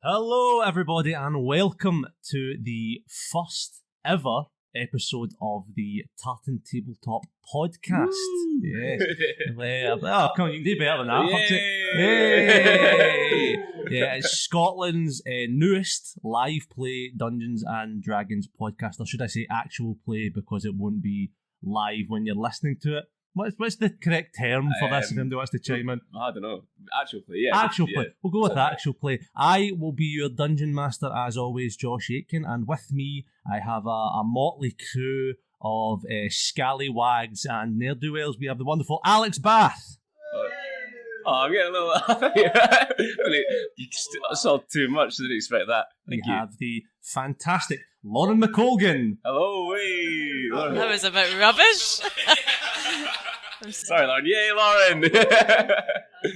Hello, everybody, and welcome to the first ever episode of the Tartan Tabletop podcast. Woo! Yes. Oh, come on, you can do better than that. Yay! Yeah, it's Scotland's newest live play Dungeons and Dragons podcast. Or should I say actual play, because it won't be live when you're listening to it. What's the correct term for this, if anybody wants to chime in? I don't know. Actual play, yeah. Actual play. Yeah. We'll go with actual play. I will be your dungeon master, as always, Josh Aitken, and with me, I have a motley crew of scallywags and ne'er-do-wells. We have the wonderful Alex Bath. Oh, I'm getting a little... You saw too much, didn't expect that. Thank you. We have the fantastic Lauren McColgan. Hello, hey! Lauren. That was a bit rubbish. Sorry, Lauren. Yay, Lauren!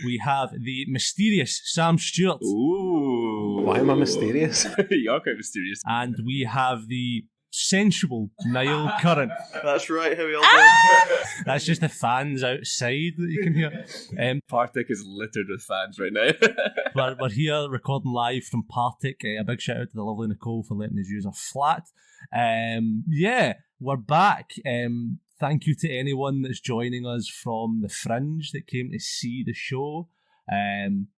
We have the mysterious Sam Stewart. Ooh. Why am I mysterious? You're quite mysterious. And we have the sensual Niall Curran. That's right, how are we all doing? That's just the fans outside that you can hear. Partick is littered with fans right now. We're here recording live from Partick. A big shout out to the lovely Nicole for letting us use her flat. Yeah, we're back. Thank you to anyone that's joining us from the Fringe that came to see the show.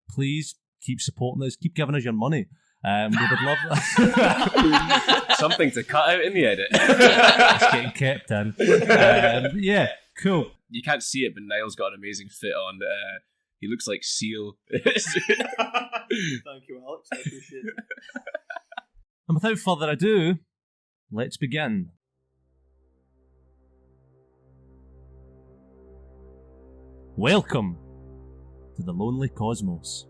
Please keep supporting us. Keep giving us your money. We would love that. Something to cut out in the edit. It's getting kept in. Yeah, cool. You can't see it, but Niall's got an amazing fit on. He looks like Seal. Thank you, Alex. I appreciate it. And without further ado, let's begin. Welcome to the Lonely Cosmos.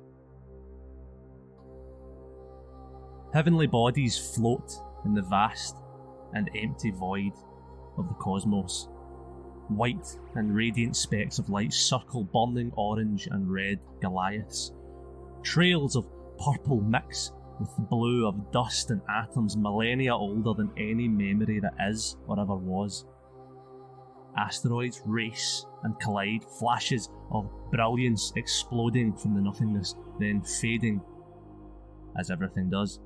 Heavenly bodies float in the vast and empty void of the cosmos. White and radiant specks of light circle burning orange and red Goliaths. Trails of purple mix with the blue of dust and atoms millennia older than any memory that is or ever was. Asteroids race and collide, flashes of brilliance exploding from the nothingness, then fading, as everything does.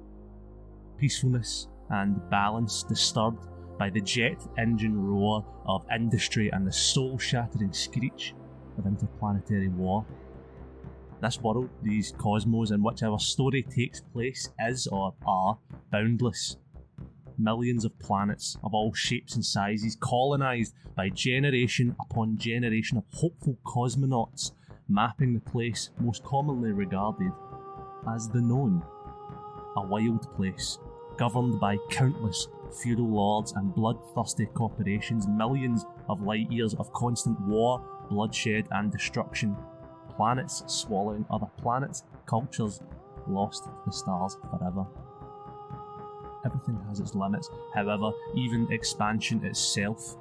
Peacefulness and balance disturbed by the jet engine roar of industry and the soul-shattering screech of interplanetary war. This world, these cosmos in which our story takes place, is or are boundless. Millions of planets of all shapes and sizes, colonised by generation upon generation of hopeful cosmonauts, mapping the place most commonly regarded as the known. A wild place, governed by countless feudal lords and bloodthirsty corporations, millions of light years of constant war, bloodshed and destruction, planets swallowing other planets, cultures lost to the stars forever. Everything has its limits, however, even expansion itself.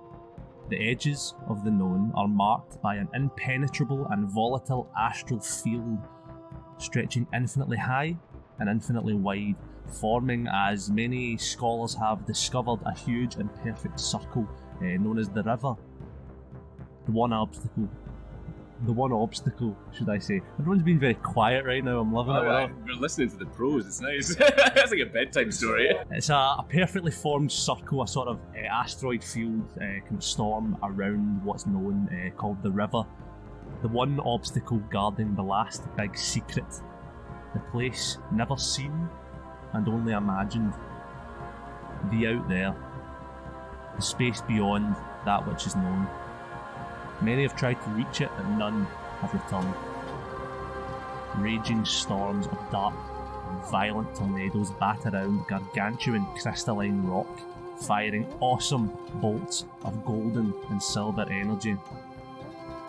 The edges of the known are marked by an impenetrable and volatile astral field, stretching infinitely high and infinitely wide, forming, as many scholars have discovered, a huge and perfect circle known as the river. The one obstacle, should I say. Everyone's been very quiet right now, I'm loving it. We're listening to the pros, it's nice. It's like a bedtime story. It's a perfectly formed circle, a sort of asteroid field kind of storm around what's known called the river. The one obstacle guarding the last big secret. The place never seen and only imagined. The out there. The space beyond that which is known. Many have tried to reach it, but none have returned. Raging storms of dark and violent tornadoes bat around gargantuan crystalline rock, firing awesome bolts of golden and silver energy.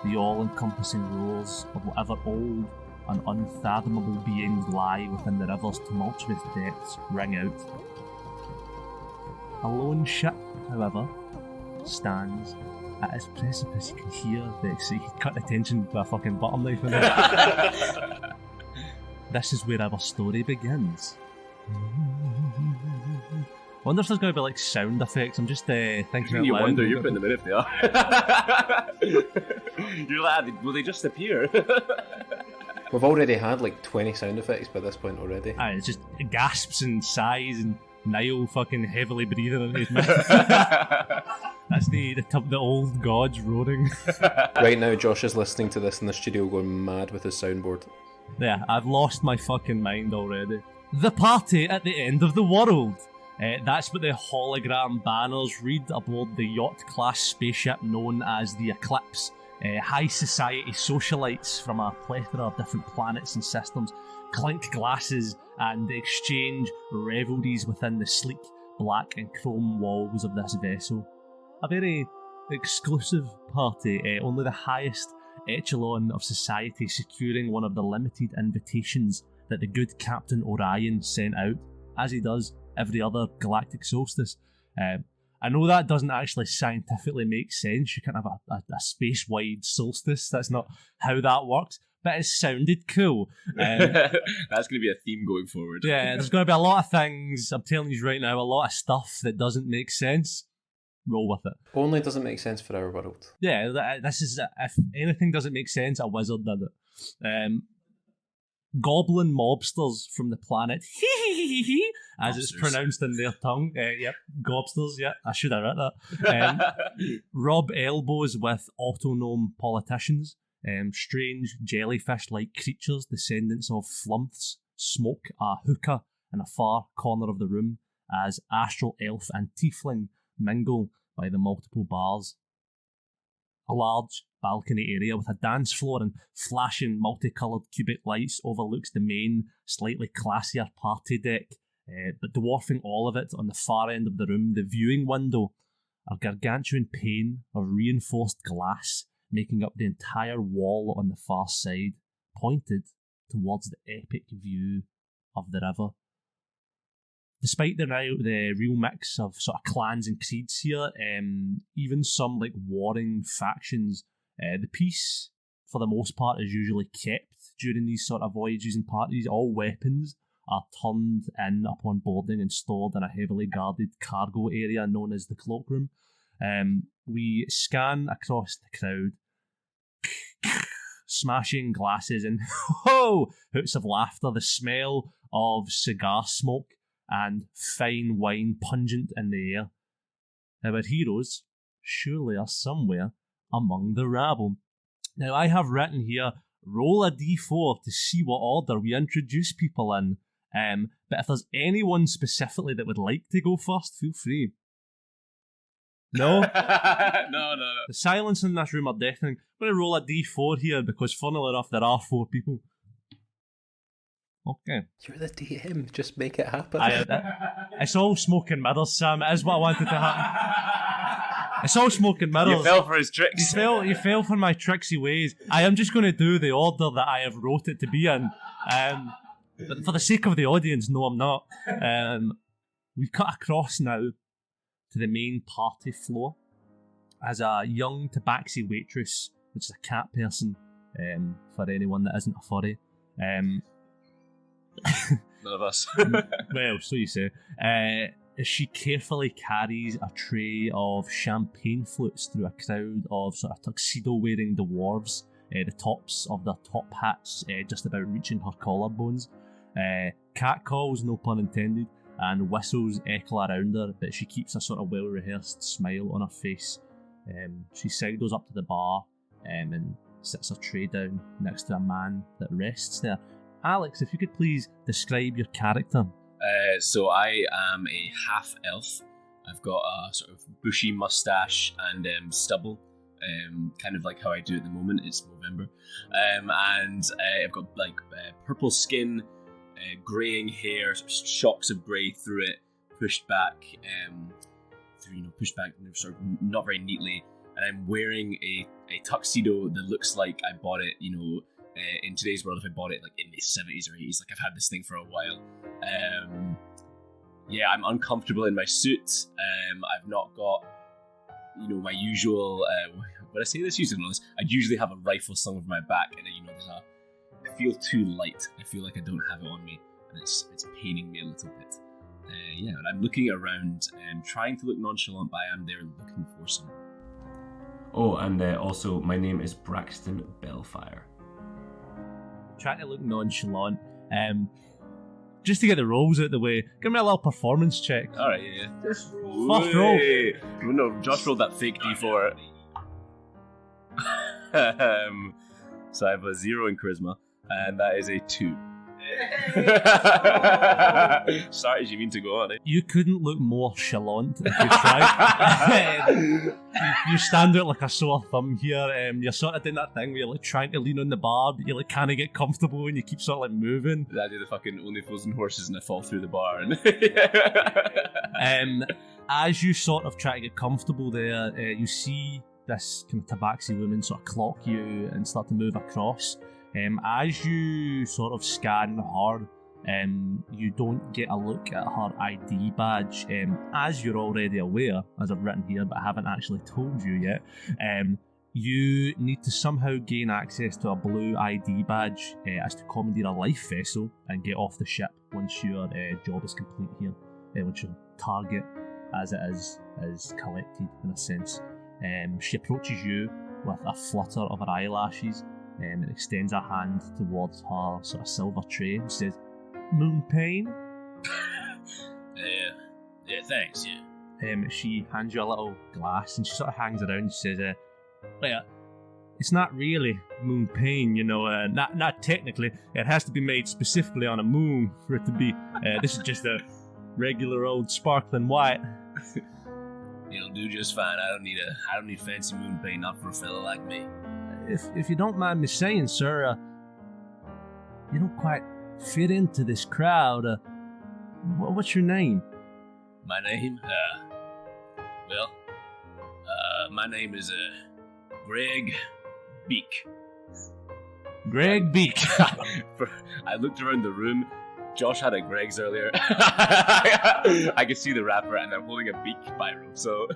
The all-encompassing roars of whatever old and unfathomable beings lie within the river's tumultuous depths ring out. A lone ship, however, stands at its precipice. You can hear the excited cut attention with a fucking butter knife in it. This is where our story begins. Wonder if there's going to be like sound effects. I'm just thinking out You loud. wonder, you're putting them in if they are. You're like, will they just appear? We've already had like 20 sound effects by this point already. Aye, it's just gasps and sighs and Niall fucking heavily breathing in his mouth. That's the old gods roaring. Right now, Josh is listening to this in the studio going mad with his soundboard. Yeah, I've lost my fucking mind already. The party at the end of the world. That's what the hologram banners read aboard the yacht-class spaceship known as the Eclipse. High society socialites from a plethora of different planets and systems clink glasses and exchange revelries within the sleek black and chrome walls of this vessel. A very exclusive party, only the highest echelon of society securing one of the limited invitations that the good Captain Orion sent out, as he does every other galactic solstice. I know that doesn't actually scientifically make sense. You can't have a space-wide solstice. That's not how that works. But it sounded cool. That's going to be a theme going forward. Yeah, there's going to be a lot of things, I'm telling you right now, a lot of stuff that doesn't make sense. Roll with it. Only doesn't make sense for our world. Yeah, this is, if anything doesn't make sense, a wizard did it. Goblin mobsters from the planet as Mobsters. It's pronounced in their tongue. Yep, gobsters, yeah, I should have read that. Rub elbows with autonome politicians. Strange jellyfish-like creatures, descendants of flumphs, smoke a hookah in a far corner of the room as astral elf and tiefling mingle by the multiple bars. A large balcony area with a dance floor and flashing multicoloured cubic lights overlooks the main, slightly classier party deck, but dwarfing all of it on the far end of the room, the viewing window, a gargantuan pane of reinforced glass making up the entire wall on the far side, pointed towards the epic view of the river. Despite the real mix of sort of clans and creeds here, even some like warring factions, the peace for the most part is usually kept during these sort of voyages and parties. All weapons are turned in upon boarding and stored in a heavily guarded cargo area known as the cloakroom. We scan across the crowd, smashing glasses and hoots of laughter, the smell of cigar smoke and fine wine pungent in the air. Our heroes surely are somewhere among the rabble. Now I have written here, roll a d4 to see what order we introduce people in. But if there's anyone specifically that would like to go first, feel free. No? No. The silence in this room are deafening. I'm going to roll a d4 here because funnily enough there are 4 people. Okay. You're the DM, just make it happen. It's all smoke and mirrors, Sam. It is what I wanted to happen. It's all smoke and mirrors. You fell for his tricks. You fell for my tricksy ways. I am just going to do the order that I have wrote it to be in. But for the sake of the audience, no, I'm not. We cut across now to the main party floor as a young tabaxi waitress, which is a cat person, for anyone that isn't a furry. None of us. Well, so you say. She carefully carries a tray of champagne flutes through a crowd of sort of tuxedo-wearing dwarves, the tops of their top hats just about reaching her collarbones. Cat calls, no pun intended, and whistles echo around her, but she keeps a sort of well-rehearsed smile on her face. She sidles up to the bar and sits her tray down next to a man that rests there. Alex, if you could please describe your character. So I am a half-elf. I've got a sort of bushy mustache and stubble, kind of like how I do at the moment. It's November. And I've got like purple skin, greying hair, sort of shocks of grey through it, pushed back, sort of not very neatly. And I'm wearing a tuxedo that looks like I bought it, in today's world, if I bought it like in the 70s or 80s, like I've had this thing for a while. I'm uncomfortable in my suit. I've not got, my usual. When I say this, I'd usually have a rifle slung over my back, and I feel too light. I feel like I don't have it on me, and it's paining me a little bit. And I'm looking around and trying to look nonchalant, but I am there looking for someone. Oh, and also my name is Braxton Bellfire. trying to look nonchalant. Just to get the rolls out of the way, give me a little performance check. Alright, yeah. First roll. No, Josh rolled that fake D4. So I have a 0 in charisma, and that is a 2. Sorry, do you mean to go on? You couldn't look more chalant if you tried. you stand out like a sore thumb here. You're sort of doing that thing where you're like trying to lean on the bar, but you like kind of get comfortable and you keep sort of like moving. I do the fucking only frozen horses and I fall through the bar. And as you sort of try to get comfortable there, you see this kind of tabaxi woman sort of clock you and start to move across. As you sort of scan her, you don't get a look at her ID badge. As you're already aware, as I've written here, but I haven't actually told you yet, you need to somehow gain access to a blue ID badge as to commandeer a life vessel and get off the ship once your job is complete here, once your target, as it is collected in a sense. She approaches you with a flutter of her eyelashes and extends her hand towards her sort of silver tray and says, "Moon Pain?" Yeah, thanks, yeah. She hands you a little glass and she sort of hangs around and says, well, it's not really Moon Pain, you know, not technically. It has to be made specifically on a moon for it to be. This is just a regular old sparkling white. It'll do just fine. I don't need fancy Moon Pain, not for a fella like me. If you don't mind me saying, sir, you don't quite fit into this crowd. What's your name? My name? My name is, Greg Beak. Greg Beak. I looked around the room. Josh had a Greg's earlier. I could see the wrapper, and I'm holding a beak biro, so...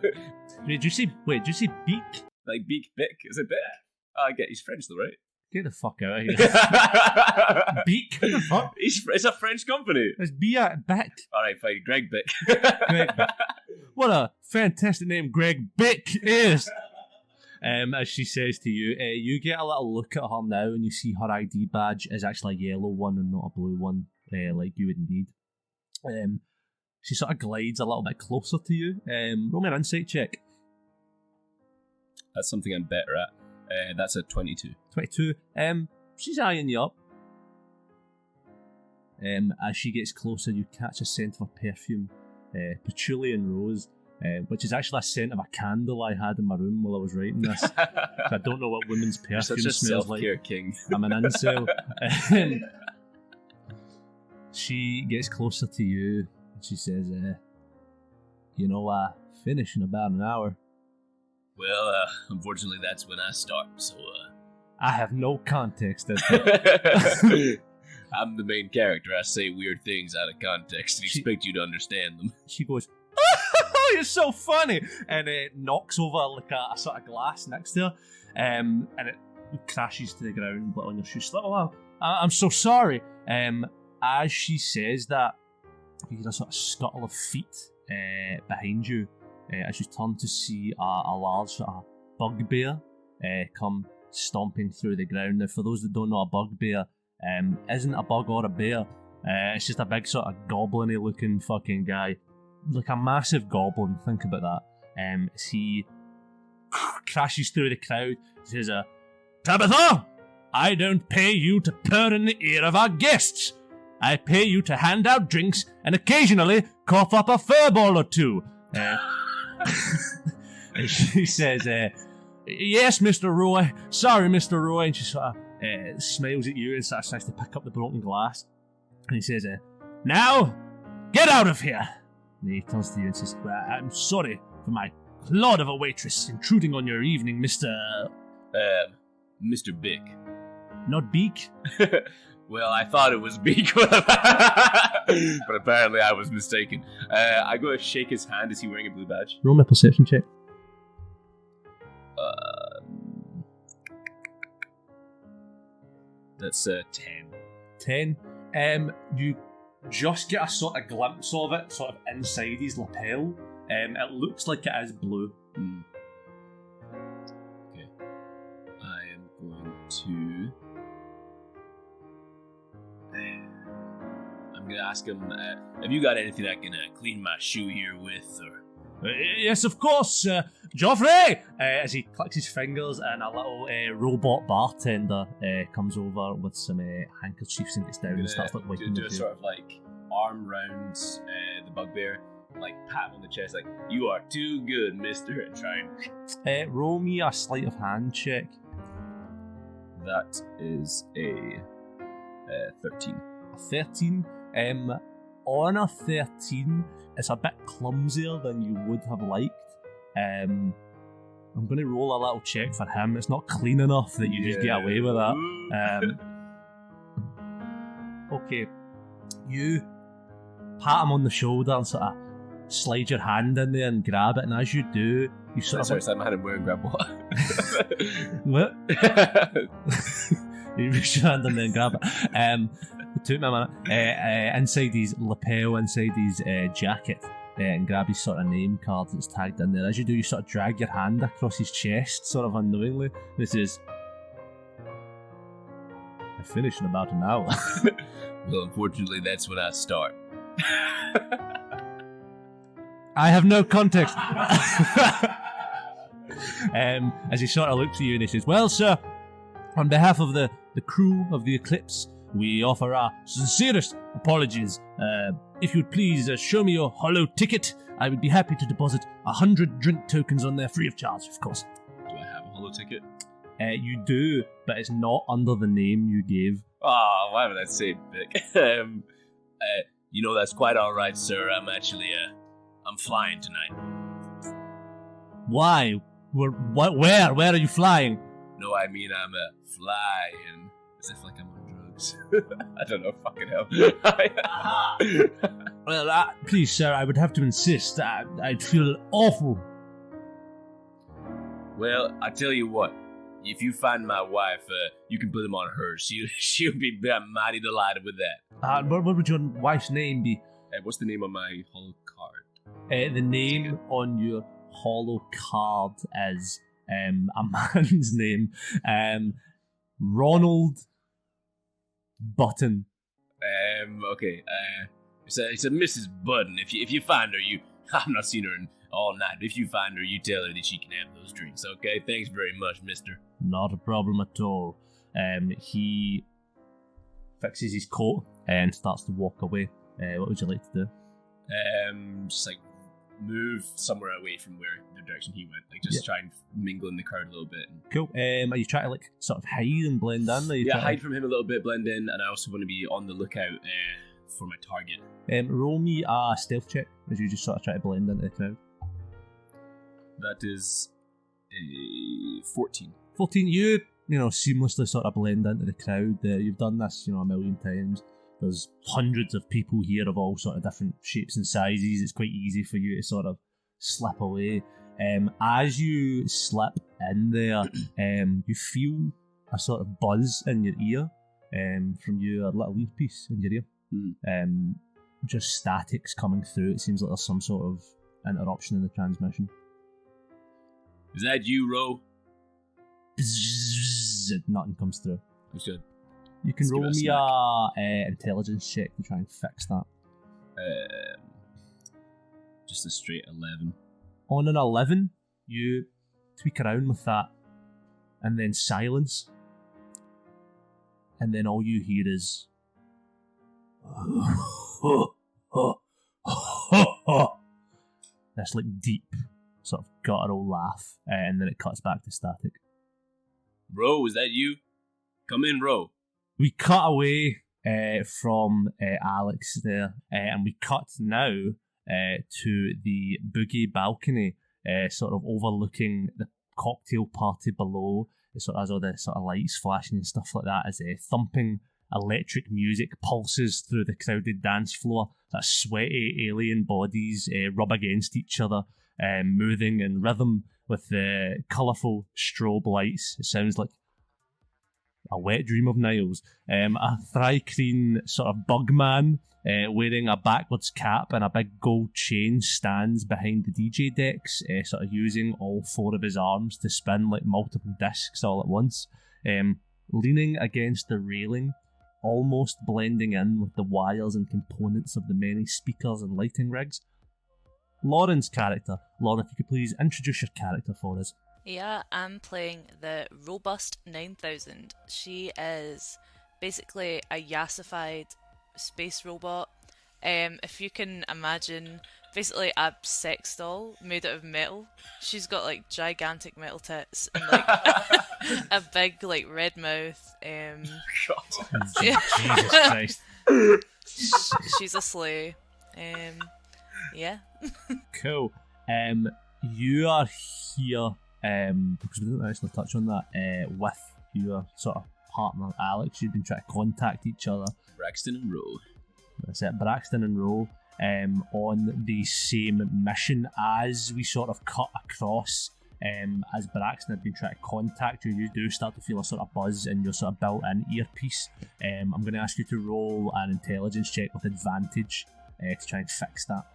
Did you see Beak? Like Beak, Bick? Is it Bick? Oh, I get he's French though, right? Get the fuck out of here. Beak? What the fuck? It's a French company. It's Beak. Alright, fine. Greg Bick. Greg Bick. What a fantastic name Greg Bick is. As she says to you, you get a little look at her now and you see her ID badge is actually a yellow one and not a blue one, like you would need. She sort of glides a little bit closer to you. Roll me an insight check. That's something I'm better at. That's a 22. 22. She's eyeing you up. As she gets closer, you catch a scent of her perfume, patchouli and rose, which is actually a scent of a candle I had in my room while I was writing this. I don't know what women's perfume Such a smells self-care like. king. I'm an incel. She gets closer to you and she says, I finish in about an hour. Well, unfortunately, that's when I start, so, I have no context as to... I'm the main character. I say weird things out of context and expect you to understand them. She goes, "Oh, you're so funny!" And it knocks over like a sort of glass next to her, and it crashes to the ground on your shoe. She's like, "Oh, I'm so sorry." As she says that, you hear a sort of scuttle of feet behind you. As you turn to see a large sort of bugbear come stomping through the ground. Now, for those that don't know, a bugbear isn't a bug or a bear. It's just a big sort of goblin-y looking fucking guy. Like a massive goblin, think about that. As he crashes through the crowd, says, "Tabitha, I don't pay you to purr in the ear of our guests. I pay you to hand out drinks and occasionally cough up a furball or two." And she says, "Yes, Mr. Roy. Sorry, Mr. Roy." And she sort of smiles at you and sort of tries to pick up the broken glass. And he says, "Now, get out of here." And he turns to you and says, "Well, I'm sorry for my clod of a waitress intruding on your evening, Mr. Bick. Not Beak?" Well, I thought it was Beak, but apparently I was mistaken. I go to shake his hand. Is he wearing a blue badge? Roll me a perception check. That's 10. 10. You just get a sort of glimpse of it, sort of inside his lapel. It looks like it is blue. Okay. I am going to I'm gonna ask him, have you got anything I can clean my shoe here with, or? Yes, of course, Joffrey! As he clicks his fingers and a little robot bartender comes over with some handkerchiefs and gets down and starts like wiping do the a sort of like arm round the bugbear, like pat him on the chest, like, you are too good, mister, and try and... roll me a sleight of hand check. That is a 13. A 13? On a 13, it's a bit clumsier than you would have liked. I'm going to roll a little check for him. It's not clean enough that you just get away with that. Okay. You pat him on the shoulder and sort of slide your hand in there and grab it, and as you do, you sort of... Sorry, slide my hand in where and grab what? What? You reach your hand in there and grab it. It took me a minute. Inside his lapel, inside his jacket, and grab his sort of name card that's tagged in there. As you do, you sort of drag your hand across his chest, sort of unknowingly. This is... I finish in about an hour. Well, unfortunately, that's when I start. I have no context. As he sort of looks at you and he says, well, sir, on behalf of the crew of the Eclipse, we offer our sincerest apologies. If you'd please show me your hollow ticket, I would be happy to deposit 100 drink tokens on there free of charge, of course. Do I have a hollow ticket? You do, but it's not under the name you gave. Oh, why would I say Vic? You know, that's quite alright, sir. I'm actually, I'm flying tonight. Why? Where are you flying? No, I mean I'm flying. As if like I'm on drugs. I don't know, fucking hell. Well, please, sir, I would have to insist. I'd feel awful. Well, I tell you what. If you find my wife, you can put them on her. She'll be mighty delighted with that. What would your wife's name be? What's the name on my hollow card? The name on your hollow card is a man's name. Ronald Button. Okay. It's a Mrs. Button. If you find her, I've not seen her in all night. If you find her, you tell her that she can have those drinks. Okay. Thanks very much, Mister. Not a problem at all. He fixes his coat and starts to walk away. What would you like to do? Just like move somewhere away from where the direction he went. Like just try and mingle in the crowd a little bit. Cool. Are you trying to like sort of hide and blend in? Hide from him a little bit, blend in, and I also want to be on the lookout for my target. Roll me a stealth check as you just sort of try to blend into the crowd. That is a 14. 14. You seamlessly sort of blend into the crowd. You've done this, a million times. There's hundreds of people here of all sort of different shapes and sizes. It's quite easy for you to sort of slip away. As you slip in there, you feel a sort of buzz in your ear from your little earpiece in your ear. Just statics coming through. It seems like there's some sort of interruption in the transmission. Is that you, Ro? Bzzz, nothing comes through. That's good. You can roll me a intelligence check to try and fix that. Just a straight 11. On an 11, you tweak around with that, and then silence, and then all you hear is this like deep sort of guttural laugh, and then it cuts back to static. Ro, is that you? Come in, Ro. We cut away from Alex there, and we cut now to the boogie balcony, sort of overlooking the cocktail party below. It sort of has all the sort of lights flashing and stuff like that as thumping electric music pulses through the crowded dance floor. That sweaty alien bodies rub against each other, moving in rhythm with the colourful strobe lights. It sounds like a wet dream of Niles. A Thrycreen sort of bug man wearing a backwards cap and a big gold chain stands behind the DJ decks, sort of using all four of his arms to spin like multiple discs all at once. Leaning against the railing almost blending in with the wires and components of the many speakers and lighting rigs. Lauren's character. Lauren, if you could please introduce your character for us. Yeah, I'm playing the Robust 9000. She is basically a yassified space robot. If you can imagine, basically a sex doll made out of metal. She's got like gigantic metal tits and like a big like red mouth. Jesus Christ. She's a sleigh. Yeah. Cool. You are here, because we didn't actually touch on that, with your sort of partner Alex. You've been trying to contact each other. Braxton and Rowe. That's it, Braxton and Rowe, on the same mission. As we sort of cut across, as Braxton had been trying to contact you, you do start to feel a sort of buzz in your sort of built-in earpiece. I'm going to ask you to roll an intelligence check with advantage to try and fix that.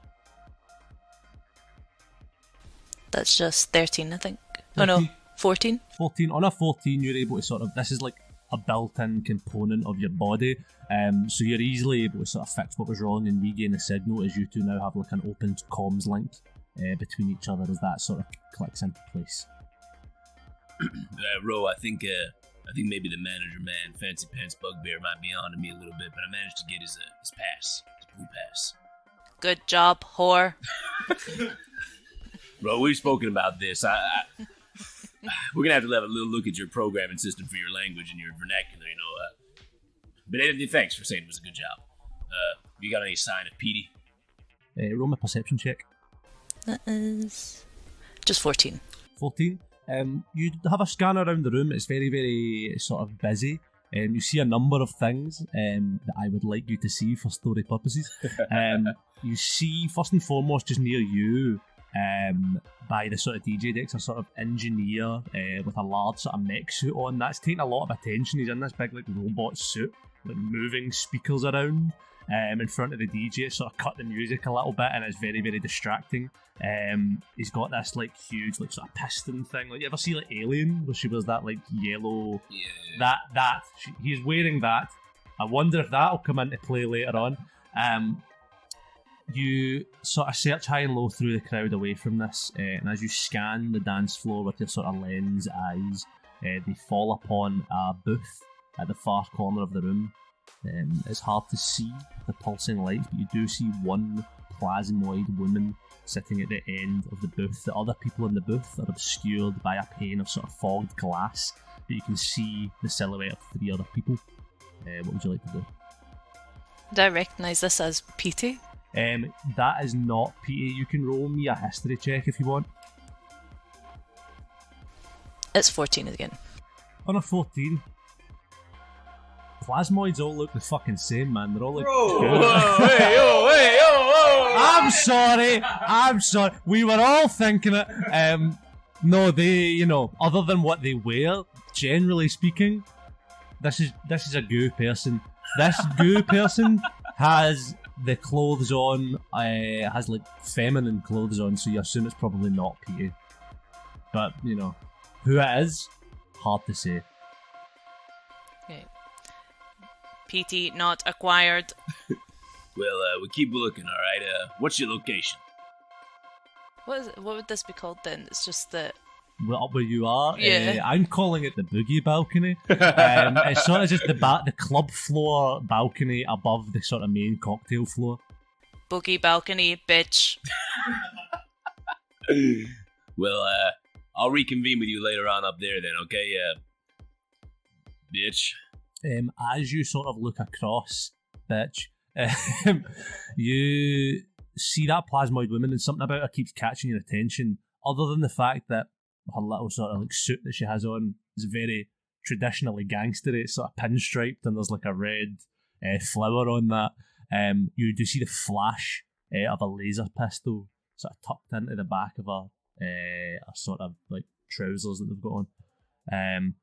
That's just 13, I think. 13? Oh no, 14. 14. On a 14, you're able to sort of, this is like a built-in component of your body, so you're easily able to sort of fix what was wrong and regain the signal, as you two now have like an open comms link between each other as that sort of clicks into place. Ro, I think maybe the manager man, Fancy Pants Bugbear, might be on to me a little bit, but I managed to get his pass, his blue pass. Good job, whore. Bro, we've spoken about this. We're gonna have to have a little look at your programming system for your language and your vernacular, you know. But anyway, thanks for saying it was a good job. You got any sign of Petey? Roll my perception check. That is just 14. 14. You have a scan around the room. It's very, very sort of busy. You see a number of things that I would like you to see for story purposes. You see, first and foremost, just near you, by the sort of DJ decks, a sort of engineer with a large sort of mech suit on. That's taking a lot of attention. He's in this big like robot suit, like moving speakers around in front of the DJ. It sort of cut the music a little bit, and it's very, very distracting. He's got this like huge like sort of piston thing. Like, you ever see like Alien, where she wears that like yellow? Yeah. He's wearing that. I wonder if that'll come into play later on. You sort of search high and low through the crowd away from this, and as you scan the dance floor with your sort of lens eyes, they fall upon a booth at the far corner of the room. It's hard to see the pulsing lights, but you do see one plasmoid woman sitting at the end of the booth. The other people in the booth are obscured by a pane of sort of fogged glass, but you can see the silhouette of 3 other people. What would you like to do? Do I recognise this as Petey? That is not Petey. You can roll me a history check if you want. It's 14 again. On a 14. Plasmoids all look the fucking same, man. They're all like... I'm sorry. We were all thinking it. No, they, other than what they wear, generally speaking, this is a goo person. This goo person has the clothes on, has like feminine clothes on, so you assume it's probably not Petey. But, who it is, hard to say. Okay. Petey not acquired. Well, we keep looking, alright? What's your location? What would this be called then? It's just the... Well, up where you are, yeah. I'm calling it the boogie balcony. It's sort of just the club floor balcony above the sort of main cocktail floor. Boogie balcony, bitch. Well, I'll reconvene with you later on up there then, okay? Bitch. As you sort of look across, bitch, you see that plasmoid woman, and something about her keeps catching your attention, other than the fact that her little sort of like suit that she has on is very traditionally gangstery. It's sort of pinstriped, and there's like a red flower on that. You do see the flash of a laser pistol sort of tucked into the back of her sort of like trousers that they've got on.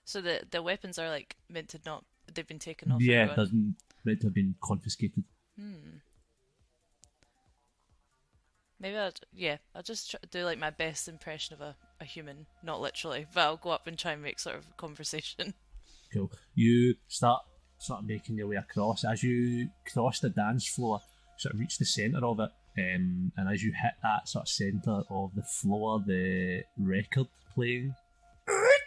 So the weapons are like meant to not... They've been taken off. Yeah, it doesn't meant to have been confiscated. Maybe I'll just do like my best impression of a human, not literally, but I'll go up and try and make sort of conversation. Cool. You start sort of making your way across. As you cross the dance floor, sort of reach the centre of it, and as you hit that sort of centre of the floor, the record playing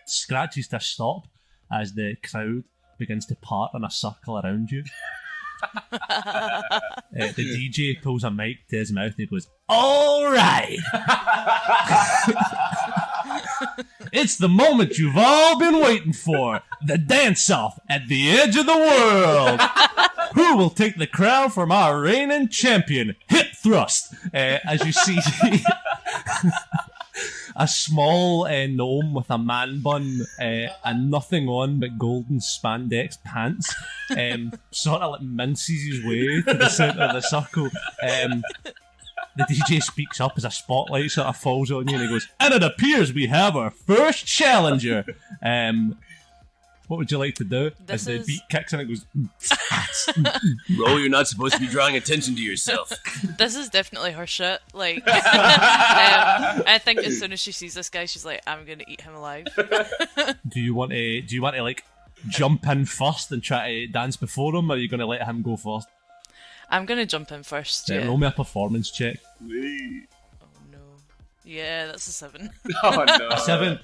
scratches to a stop as the crowd begins to part in a circle around you. The DJ pulls a mic to his mouth and he goes, "All right, it's the moment you've all been waiting for, the dance-off at the edge of the world. Who will take the crown from our reigning champion? Hip thrust." As you see a small gnome with a man bun and nothing on but golden spandex pants sort of like minces his way to the centre of the circle. The DJ speaks up as a spotlight sort of falls on you and he goes, "And it appears we have our first challenger. What would you like to do?" As the beat kicks in, it goes, Bro, you're not supposed to be drawing attention to yourself. This is definitely her shit. Like, I think as soon as she sees this guy, she's like, "I'm gonna eat him alive." Do you want to like jump in first and try to dance before him, or are you going to let him go first? I'm gonna jump in first. Yeah. Roll me a performance check. Oh no. Yeah, that's a 7. Oh no. A 7.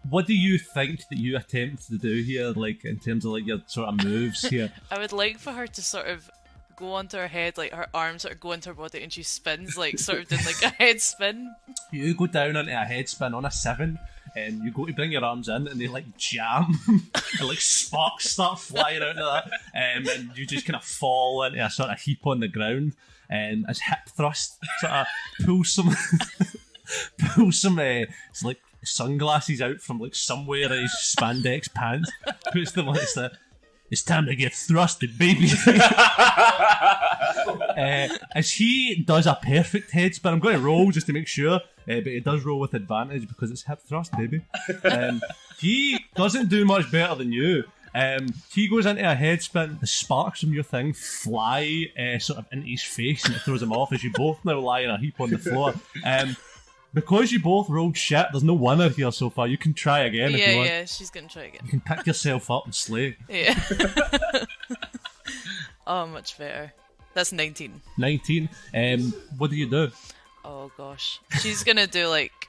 What do you think that you attempt to do here, like in terms of like your sort of moves here? I would like for her to sort of go onto her head, like her arms sort of go into her body and she spins, like sort of doing like a head spin. You go down into a head spin on a 7 and you go to bring your arms in and they like jam and like sparks start flying out of that and you just kind of fall into a sort of heap on the ground and as hip thrust sort of pulls some it's like sunglasses out from like somewhere in his spandex pants, puts them on. It's time to get thrusted, baby. As he does a perfect head spin, I'm going to roll just to make sure, but he does roll with advantage because it's hip thrust, baby. He doesn't do much better than you. He goes into a head spin, the sparks from your thing fly sort of into his face and it throws him off as you both now lie in a heap on the floor. Because you both rolled shit, there's no winner here so far. You can try again if you want. Yeah, she's gonna try again. You can pick yourself up and slay. Yeah. Oh, much better. That's 19. 19. What do you do? Oh gosh. She's gonna do like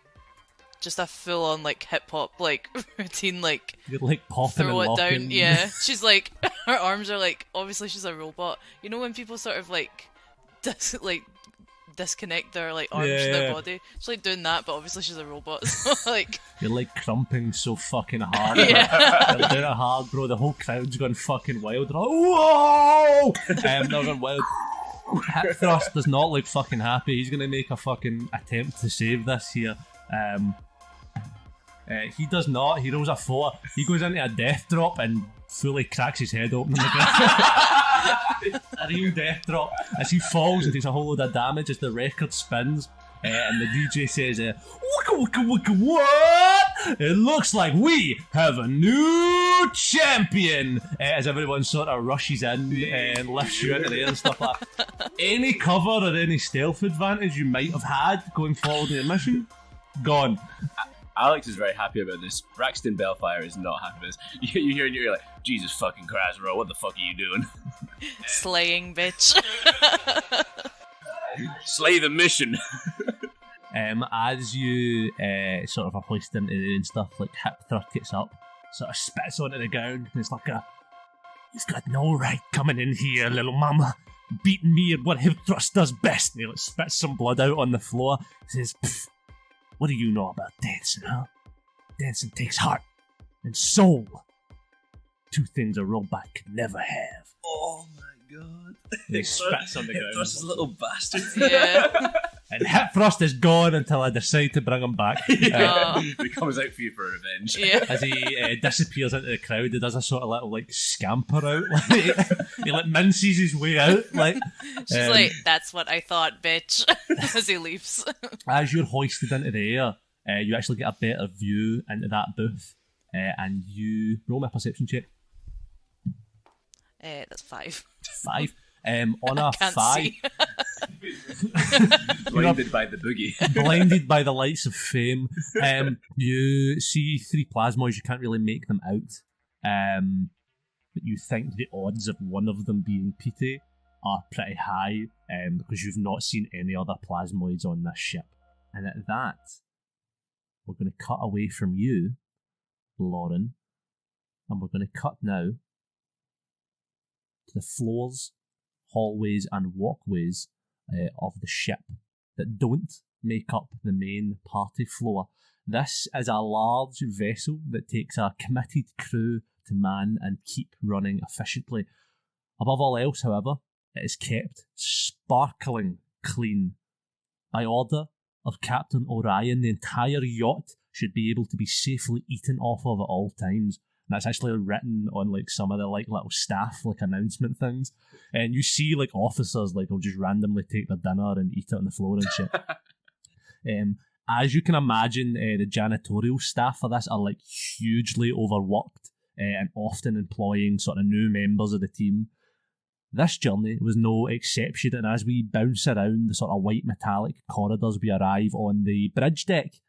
just a full on like hip hop like routine, like You're like popping throw and it locking. down. Yeah. She's like her arms are like, obviously she's a robot. You know when people sort of like disconnect their like arms from their body. She's like doing that, but obviously she's a robot. So like You're like crumping so fucking hard. Yeah. You're doing it hard, bro. The whole crowd's going fucking wild. They're like, whoa! They're going wild. Hip thrust does not look fucking happy. He's gonna make a fucking attempt to save this here. He does not. He rolls a 4. He goes into a death drop and fully cracks his head open on the ground. A real death drop as he falls and takes a whole load of damage as the record spins. And the DJ says, "Wicka wicka wicka what? It looks like we have a new champion." As everyone sort of rushes in and lifts you into the air and stuff like that. Any cover or any stealth advantage you might have had going forward in the mission, gone. Alex is very happy about this. Braxton Bellfire is not happy about this. You hear it and you're like, Jesus fucking Christ, bro, what the fuck are you doing? slaying bitch. Slay the mission. As you sort of are hoisted into the and stuff, like hip thrust gets up, sort of spits onto the ground, and it's like "You've got no right coming in here, little mama, beating me at what hip thrust does best." And he like spits some blood out on the floor. He says, "What do you know about dancing, huh? Dancing takes heart and soul. 2 things a robot can never have." Oh my god. And he spits on the ground. This little bastard. Yeah. And hip thrust is gone until I decide to bring him back. He comes out for you for revenge. Yeah. As he disappears into the crowd, he does a sort of little like scamper out. Like, he like minces his way out. Like She's like, "That's what I thought, bitch," as he leaves. As you're hoisted into the air, you actually get a better view into that booth, and you roll my perception check. That's 5. 5. On a Can't 5. see. Blinded by the boogie. Blinded by the lights of fame. You see 3 plasmoids, you can't really make them out. but you think the odds of one of them being Pete are pretty high, because you've not seen any other plasmoids on this ship. And at that, we're going to cut away from you, Lauren, and we're going to cut now to the floors, hallways and walkways of the ship that don't make up the main party floor. This is a large vessel that takes a committed crew to man and keep running efficiently. Above all else, however, it is kept sparkling clean. By order of Captain Orion, the entire yacht should be able to be safely eaten off of at all times. And that's actually written on like some of the like little staff like announcement things. And you see like officers like will just randomly take their dinner and eat it on the floor and shit. As you can imagine, the janitorial staff for this are like hugely overworked and often employing sort of new members of the team. This journey was no exception, and as we bounce around the sort of white metallic corridors, we arrive on the bridge deck,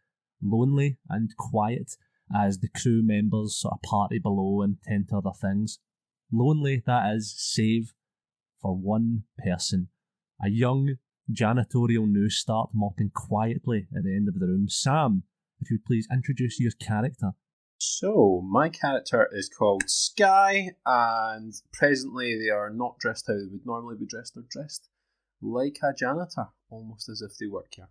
lonely and quiet, as the crew members sort of party below and tend to other things. Lonely, that is, save for one person, a young janitorial new start mopping quietly at the end of the room. Sam, if you would please introduce your character. So, my character is called Sky, and presently they are not dressed how they would normally be dressed. They're dressed like a janitor, almost as if they work here.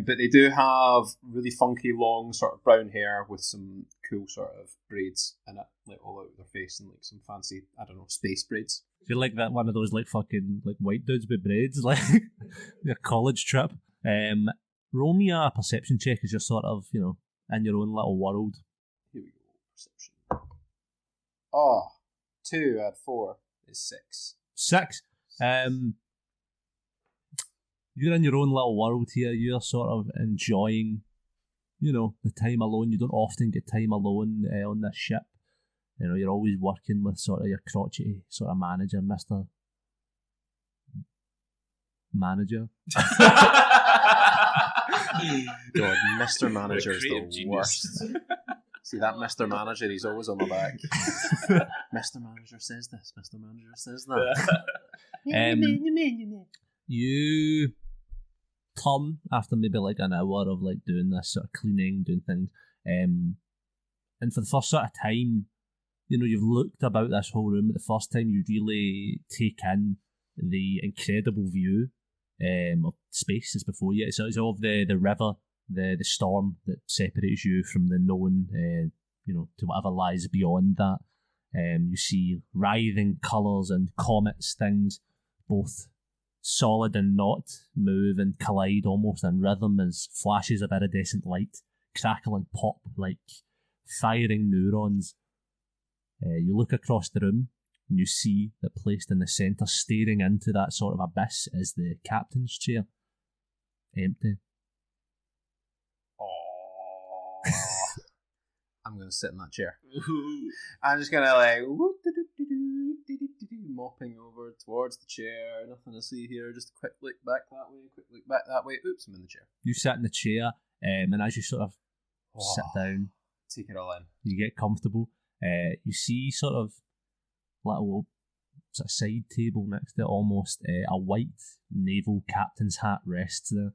But they do have really funky, long, sort of brown hair with some cool sort of braids in it, like all out of their face, and like some fancy, I don't know, space braids. You're like that one of those like fucking like white dudes with braids, like your college trip. Roll me a perception check as you're sort of, you know, in your own little world. Here we go, perception. Oh, 2 add 4 is 6. 6. You're in your own little world here. You're sort of enjoying, you know, the time alone. You don't often get time alone on this ship. You know, you're always working with sort of your crotchety sort of manager, Mr. Manager. God, Mr. Manager is the Genius. worst. See that Mr. Manager, he's always on the back. Mr. Manager says this, Mr. Manager says that. You turn after maybe like an hour of like doing this sort of cleaning, doing things, and for the first sort of time, you know, you've looked about this whole room. But the first time you really take in the incredible view of space is before you. So it's of the river, the storm that separates you from the known, you know, to whatever lies beyond that. You see writhing colours and comets, things both solid and not move and collide almost in rhythm as flashes of iridescent light crackle and pop like firing neurons. You look across the room and you see that placed in the centre, staring into that sort of abyss, is the captain's chair. Empty. Oh, I'm going to sit in that chair. I'm just going to like mopping over towards the chair. Nothing to see here. Just a quick look back that way, quick look back that way. Oops, I'm in the chair. You sit in the chair, and as you sort of sit down, take it all in. you get comfortable. You see sort of little sort of side table next to it, almost a white naval captain's hat rests there.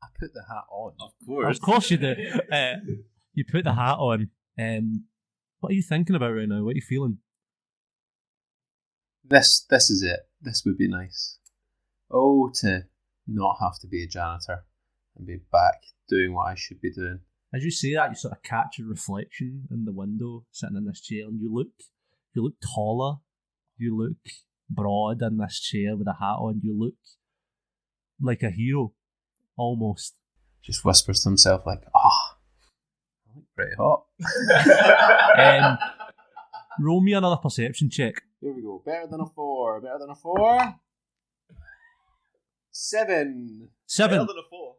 I put the hat on. Of course you do. You put the hat on. What are you thinking about right now? What are you feeling? This is it. This would be nice. Oh, to not have to be a janitor and be back doing what I should be doing. As you say that, you sort of catch a reflection in the window, sitting in this chair, and you look taller, you look broad in this chair with a hat on, you look like a hero, almost. Just whispers to himself like, I look pretty hot. Roll me another perception check. Here we go. Better than a 4. Better than a 4. 7. Seven. Better than a 4.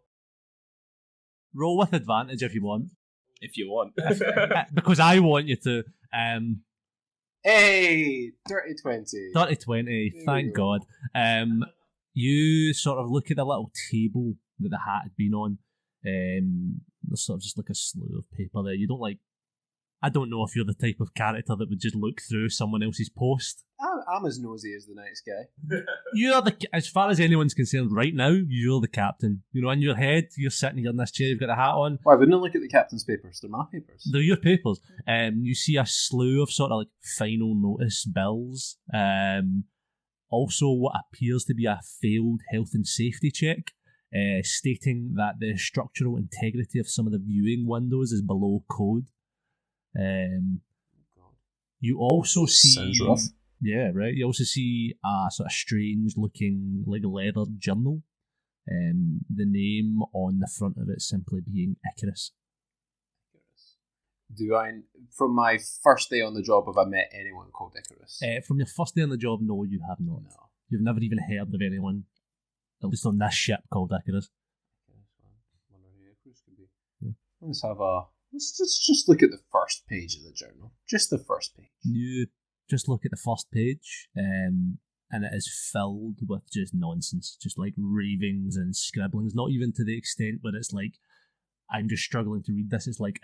Roll with advantage if you want. If you want. Because I want you to. Hey! Dirty 20. 30-20, thank God. You sort of look at the little table that the hat had been on. There's sort of just like a slew of paper there. You don't like. I don't know if you're the type of character that would just look through someone else's post. I'm as nosy as the next guy. You're as far as anyone's concerned right now, you're the captain. You know, in your head, you're sitting here in this chair, you've got a hat on. Well, I wouldn't look at the captain's papers. They're my papers. They're your papers. You see a slew of sort of like final notice bills. Also, what appears to be a failed health and safety check, stating that the structural integrity of some of the viewing windows is below code. You also see... Sounds rough. Yeah, right. You also see a sort of strange-looking, like, leather journal. The name on the front of it simply being Icarus. From my first day on the job, have I met anyone called Icarus? From your first day on the job, no, you have not. No. You've never even heard of anyone, at least on this ship, called Icarus. Wonder who Icarus could be. Yeah. Let's just look at the first page of the journal. Just the first page. You just look at the first page, and it is filled with just nonsense, just like ravings and scribblings. Not even to the extent where it's like, I'm just struggling to read this. It's like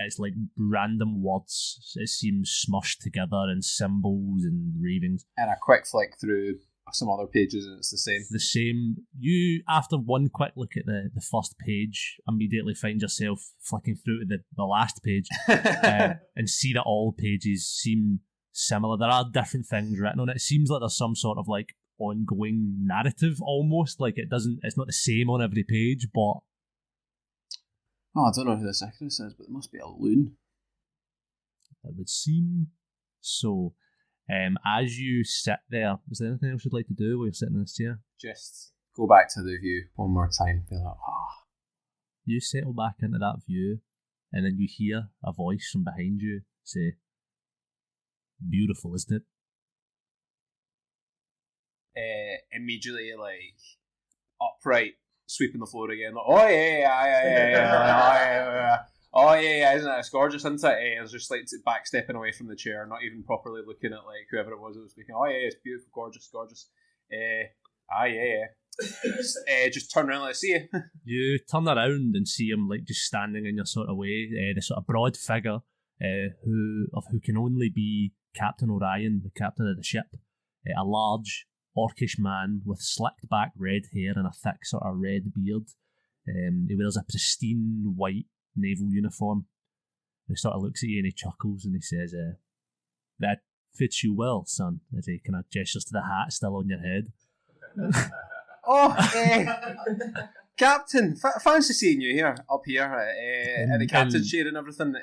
random words. It seems smushed together and symbols and ravings. And a quick flick through some other pages, and it's the same. The same. You, after one quick look at the first page, immediately find yourself flicking through to the last page and see that all pages seem similar. There are different things written on it. It seems like there's some sort of like ongoing narrative almost. Like it's not the same on every page, but... Oh, I don't know who this Icarus is, but it must be a loon. It would seem so. As you sit there, is there anything else you'd like to do while you're sitting in this chair? Just go back to the view one more time. Be like, You settle back into that view, and then you hear a voice from behind you say, "Beautiful, isn't it?" Immediately, like, upright, sweeping the floor again. Like, oh yeah. Oh yeah, isn't it? It's gorgeous, isn't it? I was just like backstepping away from the chair, not even properly looking at like whoever it was that was speaking. Oh yeah, it's beautiful, gorgeous. Just turn around, let's see you. You turn around and see him like just standing in your sort of way. The sort of broad figure, who can only be Captain Orion, the captain of the ship. A large orcish man with slicked back red hair and a thick sort of red beard. He wears a pristine white naval uniform. He sort of looks at you and he chuckles and he says, "That fits you well, son," as he kind of gestures to the hat still on your head. Captain, fancy seeing you here, up here, at the captain's chair and everything.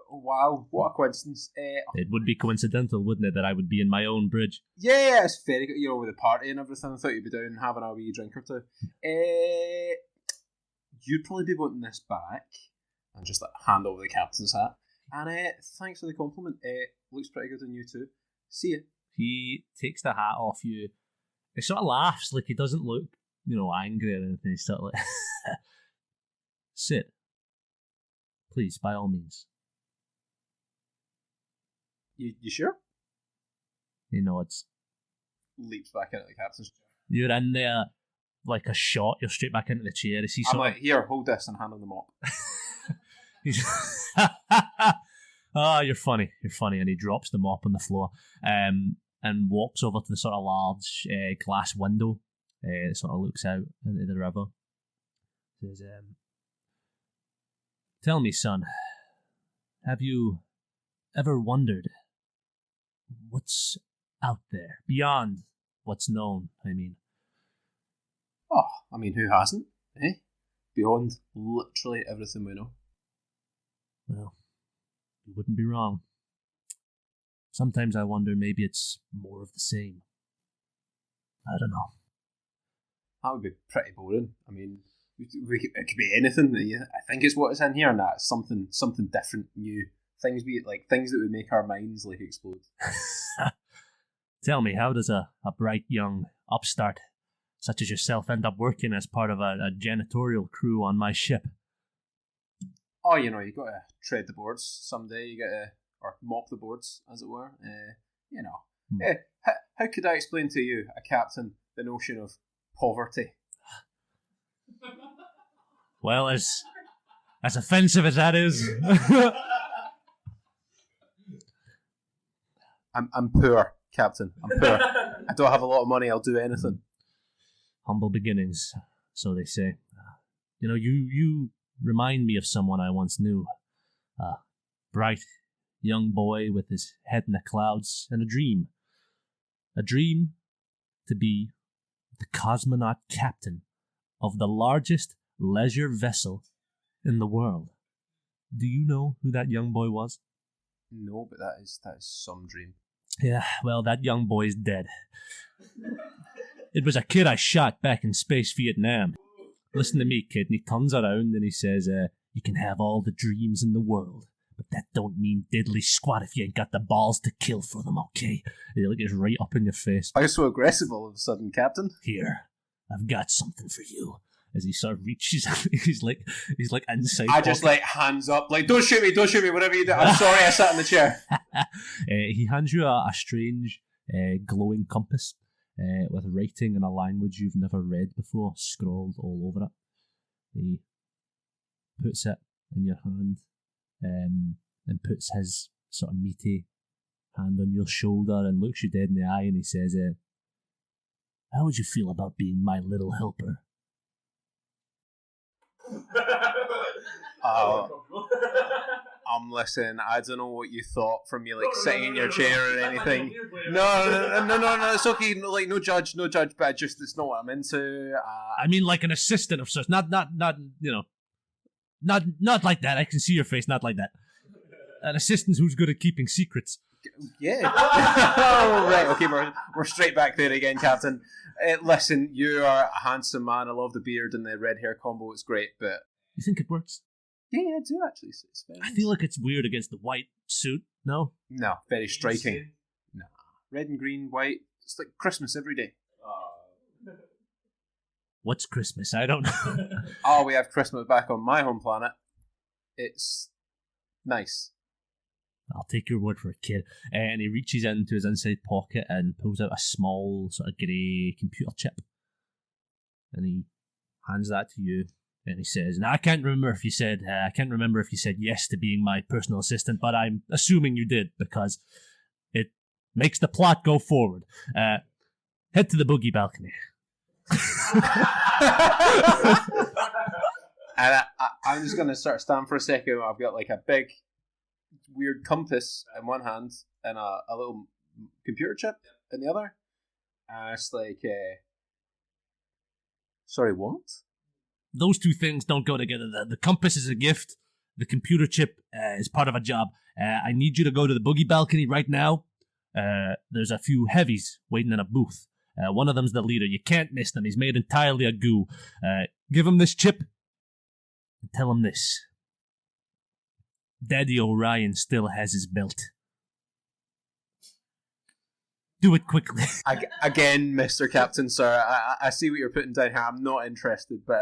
Wow, what a coincidence. It would be coincidental, wouldn't it, that I would be in my own bridge? Yeah, it's very good, with the party and everything. I thought you'd be down having a wee drink or two. You'd probably be wanting this back, and just like hand over the captain's hat. And thanks for the compliment. Looks pretty good on you too. See ya. He takes the hat off you. He sort of laughs, like he doesn't look, angry or anything. He's sort of like, "Sit. Please, by all means." You sure? He nods. Leaps back into the captain's chair. You're in there like a shot. You're straight back into the chair. I'm like, "Here, hold this," and hand on the mop. You're funny. And he drops the mop on the floor and walks over to the sort of large glass window that sort of looks out into the river. Says, "Tell me, son, have you ever wondered what's out there, beyond what's known, I mean?" Oh, I mean, who hasn't, eh? Beyond literally everything we know. Well, you wouldn't be wrong. Sometimes I wonder maybe it's more of the same. I don't know. That would be pretty boring. I mean, it could be anything. I think it's what is in here, and that's something different, new. Things that would make our minds like explode. Tell me, how does a bright young upstart such as yourself end up working as part of a janitorial crew on my ship? Oh, you got to tread the boards someday. You got to, or mop the boards, as it were. How could I explain to you, a captain, the notion of poverty? Well, as offensive as that is. I'm poor, Captain. I'm poor. I don't have a lot of money. I'll do anything. Humble beginnings, so they say. You know, you remind me of someone I once knew. A bright young boy with his head in the clouds and a dream. A dream to be the cosmonaut captain of the largest leisure vessel in the world. Do you know who that young boy was? No, but that is some dream. Yeah, well, that young boy's dead. It was a kid I shot back in space Vietnam. Listen to me, kid. And he turns around and he says, you can have all the dreams in the world, but that don't mean diddly squat if you ain't got the balls to kill for them, okay? And he looks right up in your face. Why so aggressive all of a sudden, Captain? Here, I've got something for you. As he sort of reaches, he's like inside. I just like hands up, like don't shoot me, whatever you do. I'm sorry, I sat in the chair. He hands you a strange glowing compass with writing in a language you've never read before, scrawled all over it. He puts it in your hand and puts his sort of meaty hand on your shoulder and looks you dead in the eye and he says, how would you feel about being my little helper? Listen, I don't know what you thought from me, like sitting in your chair or anything. No, it's okay. Like no judge, but it's not what I'm into. I mean, like an assistant of sorts, not you know, not like that. I can see your face, not like that. An assistant who's good at keeping secrets. Yeah. Oh, right. Okay, we're straight back there again, Captain. Listen, you are a handsome man. I love the beard and the red hair combo. It's great, but you think it works? Yeah, I do actually. It's very I feel like it's weird against the white suit. No, very striking. No, red and green, white. It's like Christmas every day. What's Christmas? I don't know. Oh, we have Christmas back on my home planet. It's nice. I'll take your word for it, kid. And he reaches into his inside pocket and pulls out a small sort of grey computer chip. And he hands that to you. And he says, "Now I can't remember if you said yes to being my personal assistant, but I'm assuming you did because it makes the plot go forward. Head to the boogie balcony." And I'm just going to sort of stand for a second. I've got like a big, weird compass in one hand and a little computer chip in the other. And it's like, sorry, what? Those two things don't go together. The compass is a gift. The computer chip is part of a job. I need you to go to the boogie balcony right now. There's a few heavies waiting in a booth. One of them's the leader. You can't miss them. He's made entirely of goo. Give him this chip and tell him this. Daddy Orion still has his belt. Do it quickly. Again, Mr. Captain, sir, I see what you're putting down here. I'm not interested, but...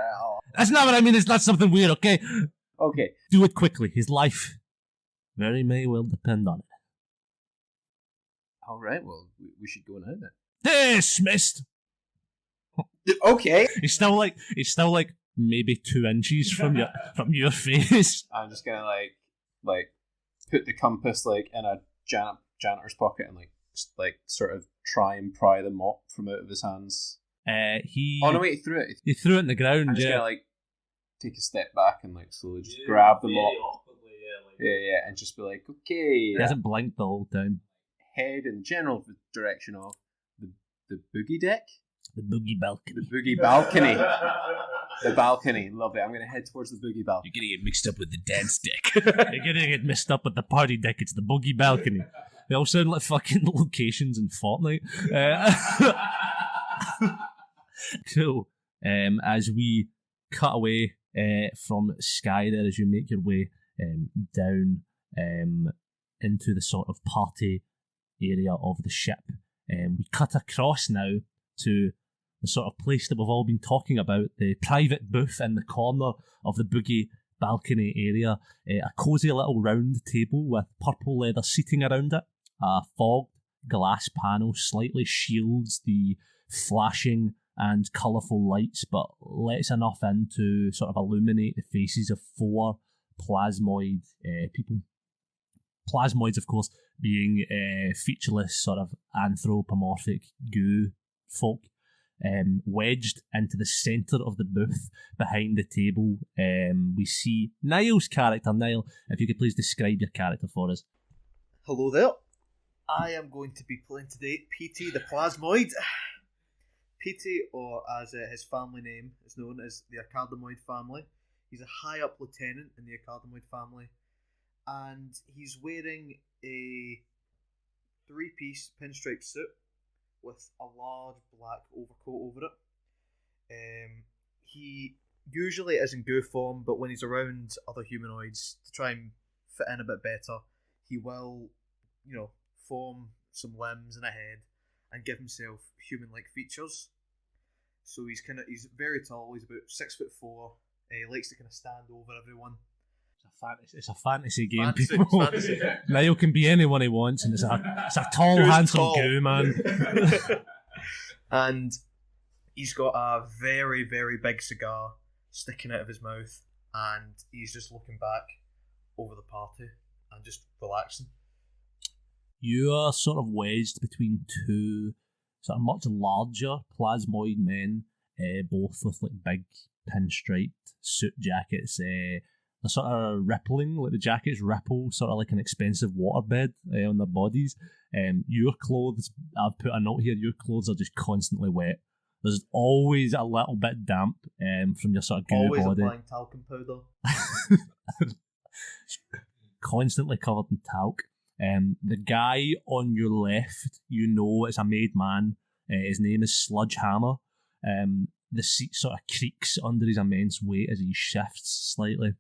That's not what I mean. It's not something weird, okay? Okay. Do it quickly. His life very may well depend on it. All right, well, we should go now then. Dismissed! Okay. It's still like maybe 2 inches from your face. I'm just gonna like put the compass like in a janitor's pocket and like sort of try and pry the mop from out of his hands. He threw it. He threw it in the ground. I'm just gonna like take a step back and like slowly just grab the mop. Yeah, and just be like, okay. He hasn't blinked the whole time. Head in the general direction of the boogie deck. The boogie balcony. The boogie balcony. The balcony. Love it. I'm going to head towards the boogie balcony. You're going to get mixed up with the dance deck. You're going to get mixed up with the party deck. It's the boogie balcony. They all sound like fucking locations in Fortnite. Cool. As we cut away from Sky there, as you make your way down into the sort of party area of the ship, we cut across now to the sort of place that we've all been talking about, the private booth in the corner of the boogie balcony area. A cosy little round table with purple leather seating around it. A fogged glass panel slightly shields the flashing and colourful lights, but lets enough in to sort of illuminate the faces of 4 plasmoid people. Plasmoids, of course, being featureless, sort of anthropomorphic goo folk, wedged into the centre of the booth behind the table. We see Niall's character. Niall, if you could please describe your character for us. Hello there. I am going to be playing today PT the Plasmoid. PT, or as his family name is known as the Academoid family. He's a high-up lieutenant in the Academoid family, and he's wearing a three-piece pinstripe suit with a large black overcoat over it. He usually is in goo form, but when he's around other humanoids to try and fit in a bit better, he will, form some limbs and a head and give himself human-like features. So he's very tall. He's about 6'4". He likes to kind of stand over everyone. It's a fantasy game, Fantasy, people. fantasy. Niall can be anyone he wants, and it's a tall, Who's handsome tall? goo man. And he's got a very, very big cigar sticking out of his mouth, and he's just looking back over the party and just relaxing. You are sort of wedged between two sort of much larger plasmoid men, both with like big pinstriped suit jackets. They're sort of rippling, like the jackets ripple, sort of like an expensive waterbed on their bodies. Your clothes, I've put a note here, your clothes are just constantly wet. There's always a little bit damp from your sort of goo Always body. applying talcum powder. Constantly covered in talc. The guy on your left, it's a made man. His name is Sludgehammer. The seat sort of creaks under his immense weight as he shifts slightly.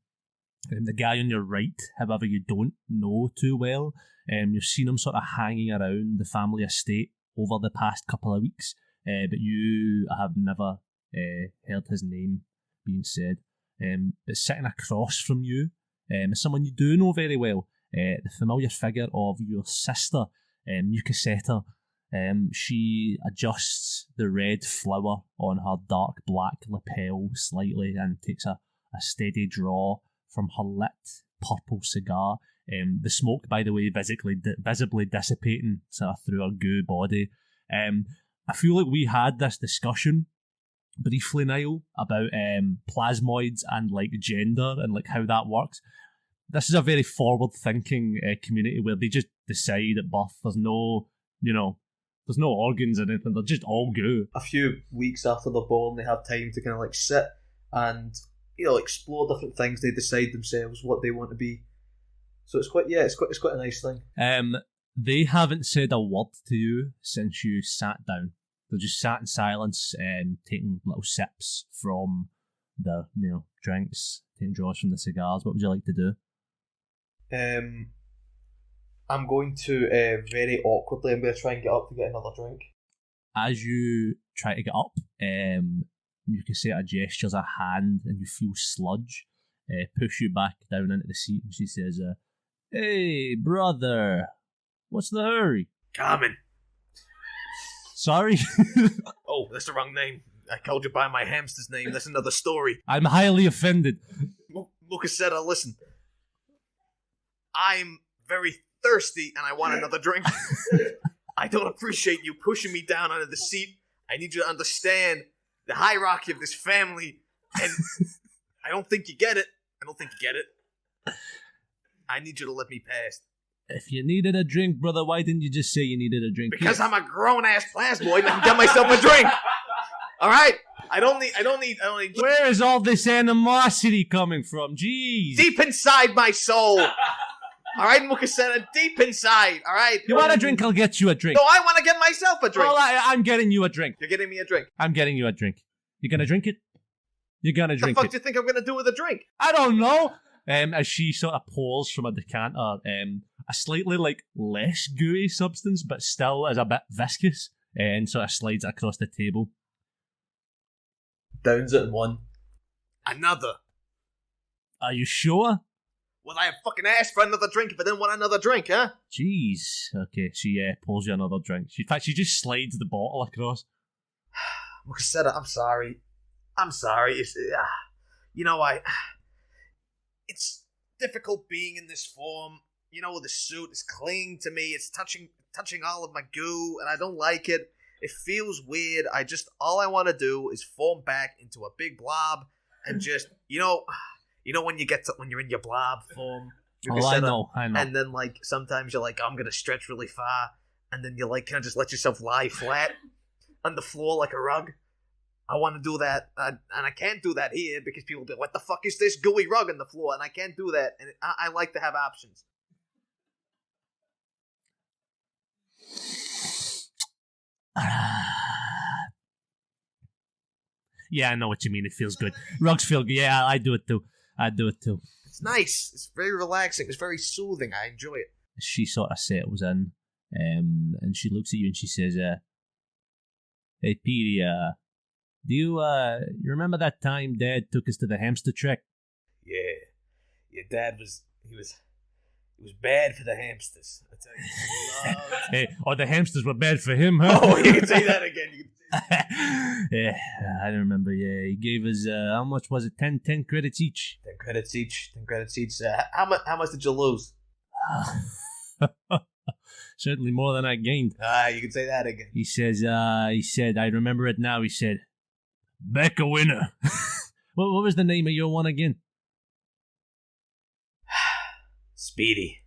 The guy on your right, however, you don't know too well. You've seen him sort of hanging around the family estate over the past couple of weeks, but you have never heard his name being said. But sitting across from you is someone you do know very well. The familiar figure of your sister, Mukaseta. She adjusts the red flower on her dark black lapel slightly and takes a steady draw from her lit purple cigar. The smoke, by the way, visibly dissipating sort of through her goo body. I feel like we had this discussion briefly, Niall, about plasmoids and like gender and like how that works. This is a very forward-thinking community where they just decide at birth. There's no, there's no organs or anything. They're just all goo. A few weeks after they're born, they have time to kind of like sit and explore different things. They decide themselves what they want to be. So it's quite a nice thing. They haven't said a word to you since you sat down. They just sat in silence, taking little sips from the drinks, taking draws from the cigars. What would you like to do? I'm going to very awkwardly. I'm going to try and get up to get another drink. As you try to get up, you can see a gestures a hand, and you feel Sludge push you back down into the seat, and she says, "Hey, brother, what's the hurry?" Carmen. Sorry. Oh, that's the wrong name. I called you by my hamster's name. That's another story. I'm highly offended. Mukaseta, listen. I'm very thirsty and I want another drink. I don't appreciate you pushing me down onto the seat. I need you to understand the hierarchy of this family, and I don't think you get it. I need you to let me pass. If you needed a drink, brother, why didn't you just say you needed a drink? Because I'm a grown-ass plasmoid and I can get myself a drink. All right? I don't need. Where is all this animosity coming from? Jeez. Deep inside my soul. All right, Mukaseta, deep inside. All right. You want a drink? I'll get you a drink. No, I want to get myself a drink. Well, I'm getting you a drink. You're getting me a drink. I'm getting you a drink. You gonna drink it? You're gonna drink The fuck it. do you think I'm gonna do with a drink? I don't know. As she sort of pours from a decanter, a slightly like less gooey substance, but still is a bit viscous, and sort of slides it across the table. Downs it in one. Another. Are you sure? Well, I have fucking asked for another drink if I didn't want another drink, huh? Jeez. Okay, she pours you another drink. In fact, she just slides the bottle across. Mukaseta, I'm sorry. It's, it's difficult being in this form. the suit is clinging to me. It's touching all of my goo, and I don't like it. It feels weird. All I want to do is form back into a big blob and just, when you're in your blob form. I know. And then, like, sometimes you're like, I'm going to stretch really far. And then you, like, kind of just let yourself lie flat on the floor like a rug. I want to do that. And I can't do that here because people be like, what the fuck is this gooey rug on the floor? And I can't do that. And I like to have options. Yeah, I know what you mean. It feels good. Rugs feel good. Yeah, I do it too. It's nice. It's very relaxing. It's very soothing. I enjoy it. She sort of settles in, and she looks at you and she says, "Hey, Petey, do you remember that time Dad took us to the hamster trek?" Yeah. Your dad was bad for the hamsters. I tell you. Hey, the hamsters were bad for him, huh? Oh, you can say that again. Yeah, I remember. Yeah, he gave us how much was it? 10 credits each. 10 credits each. How much did you lose? Certainly more than I gained. You can say that again. He said, I remember it now. He said, "Back a winner." What was the name of your one again? Speedy.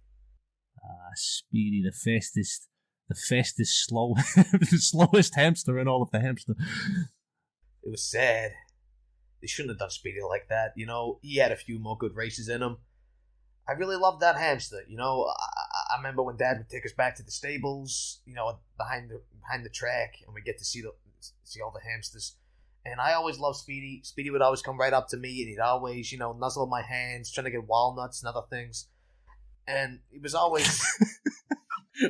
Speedy, the fastest, slow, the slowest hamster in all of the hamster. It was sad. They shouldn't have done Speedy like that. He had a few more good races in him. I really loved that hamster. I remember when Dad would take us back to the stables, behind the track, and we get to see all the hamsters. And I always loved Speedy. Speedy would always come right up to me, and he'd always, nuzzle my hands, trying to get walnuts and other things. And he was always...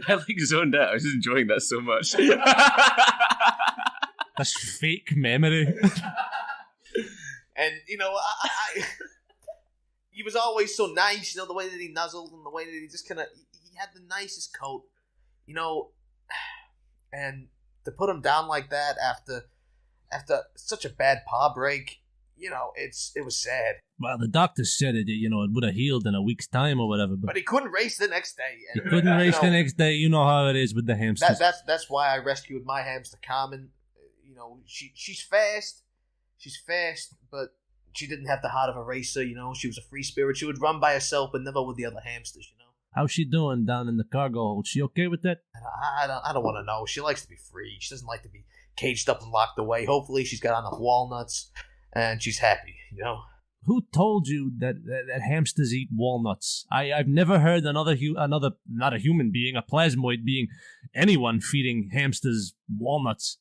I zoned out. I was just enjoying that so much. This fake memory. And, he was always so nice, the way that he nuzzled and the way that he just kind of... He had the nicest coat, and to put him down like that after such a bad paw break, it was sad. Well, the doctor said it would have healed in a week's time or whatever. But he couldn't race the next day. He couldn't race the next day. You know how it is with the hamsters. That's why I rescued my hamster, Carmen. She's fast. She's fast, but she didn't have the heart of a racer. She was a free spirit. She would run by herself, but never with the other hamsters. How's she doing down in the cargo hold? She okay with that? I don't want to know. She likes to be free. She doesn't like to be caged up and locked away. Hopefully, she's got enough walnuts, and she's happy. Who told you that hamsters eat walnuts? I've never heard another not a human being, a plasmoid being, anyone feeding hamsters walnuts.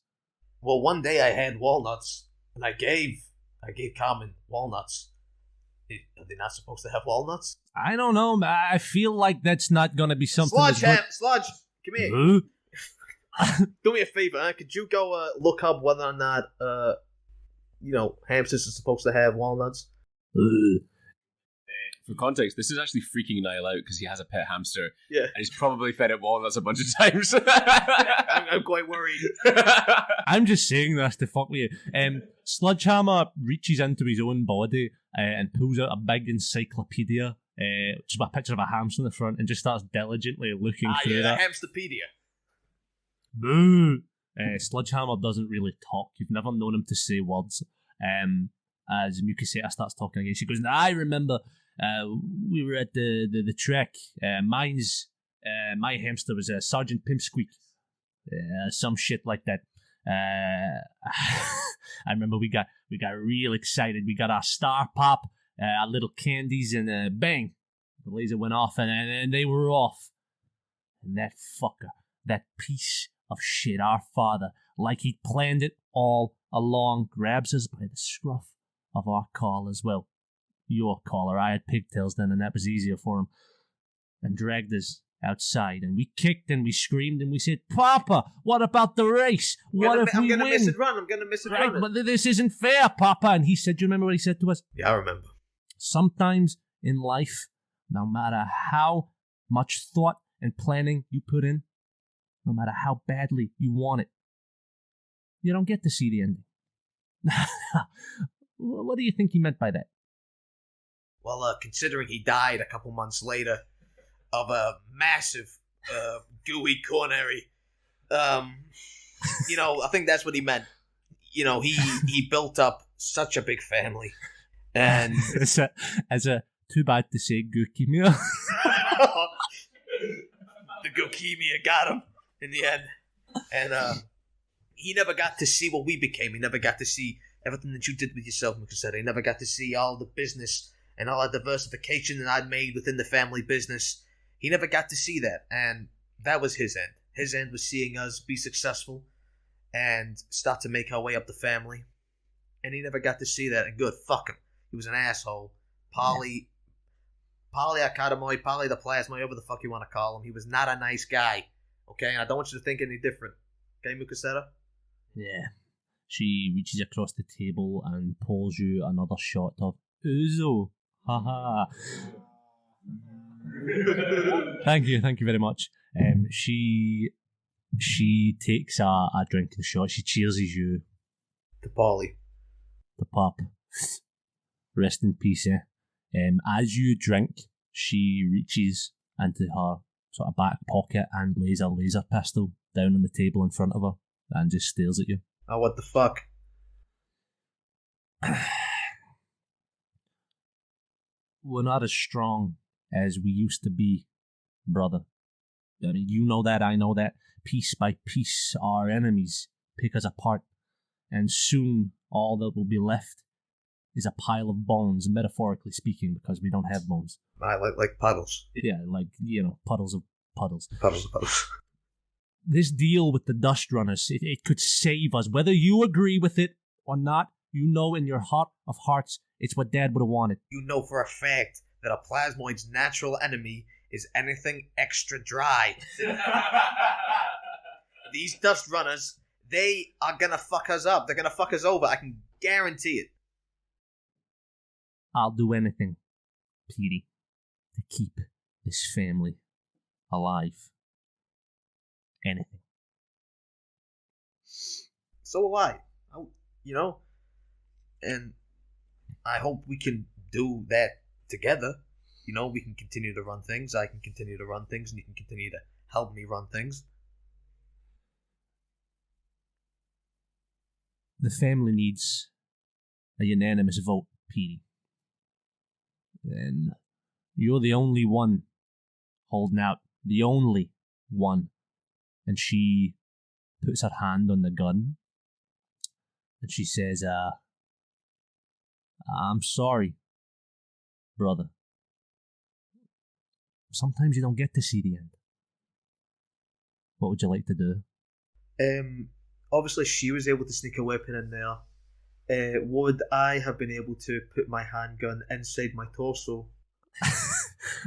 Well, one day I had walnuts, and I gave Carmen walnuts. Are they not supposed to have walnuts? I don't know. I feel like that's not going to be something. Sludge, come here. Do me a favor, huh? Could you go look up whether or not hamsters are supposed to have walnuts? For context, this is actually freaking Niall out because he has a pet hamster. Yeah. And he's probably fed it walnuts a bunch of times. I'm quite worried. I'm just saying this to fuck with you. Sludgehammer reaches into his own body and pulls out a big encyclopedia, just a picture of a hamster in the front, and just starts diligently looking through that. Hamsterpedia. Boo! Sludgehammer doesn't really talk. You've never known him to say words. As Mukaseta starts talking again, she goes, "I remember we were at the trek. My hamster was Sergeant Pimpsqueak, some shit like that. I remember we got real excited. We got our star pop, our little candies, and bang, the laser went off, and they were off. And that fucker, that piece of shit, our father, like he'd planned it all along, grabs us by the scruff of our collar as well. Your collar. I had pigtails then, and that was easier for him. And dragged us outside, and we kicked and we screamed and we said, "Papa, what about the race? What if we win? I'm gonna miss it run. But this isn't fair, Papa." And he said, "Do you remember what he said to us?" Yeah, I remember. Sometimes in life, no matter how much thought and planning you put in, no matter how badly you want it, you don't get to see the ending. What do you think he meant by that? Well, considering he died a couple months later, of a massive, gooey coronary. I think that's what he meant. He built up such a big family, and Is it too bad to say leukemia? the leukemia got him in the end, and he never got to see what we became. He never got to see everything that you did with yourself, Mikaseta. He never got to see all the business and all the diversification that I'd made within the family business. He never got to see that, and that was his end. His end was seeing us be successful and start to make our way up the family. And he never got to see that, and good, fuck him. He was an asshole. Poly Academy, Poly the Plasma, whatever the fuck you want to call him. He was not a nice guy, okay? And I don't want you to think any different. Okay, Mukaseta? Yeah. She reaches across the table and pulls you another shot of Uzo. Haha. Thank you very much. She takes a drink of the shot. She cheerses you. To Polly. The pup. Rest in peace, eh? As you drink, she reaches into her sort of back pocket and lays a laser pistol down on the table in front of her and just stares at you. Oh, what the fuck? We're not as strong as we used to be, brother. I mean, you know that, I know that. Piece by piece, our enemies pick us apart, and soon all that will be left is a pile of bones, metaphorically speaking, because we don't have bones. Like puddles. Yeah, like, puddles of puddles. Puddles of puddles. This deal with the Dust Runners, it could save us. Whether you agree with it or not, you know in your heart of hearts, it's what Dad would have wanted. You know for a fact that a plasmoid's natural enemy is anything extra dry. These Dust Runners, they are gonna fuck us up. They're gonna fuck us over. I can guarantee it. I'll do anything, Petey, to keep this family alive. Anything. So will I. And I hope we can do that together. We can continue to run things. I can continue to run things, and you can continue to help me run things. The family needs a unanimous vote, Petey. And you're the only one holding out. The only one. And she puts her hand on the gun. And she says, I'm sorry, brother. Sometimes you don't get to see the end. What would you like to do? Obviously she was able to sneak a weapon in there. Would I have been able to put my handgun inside my torso?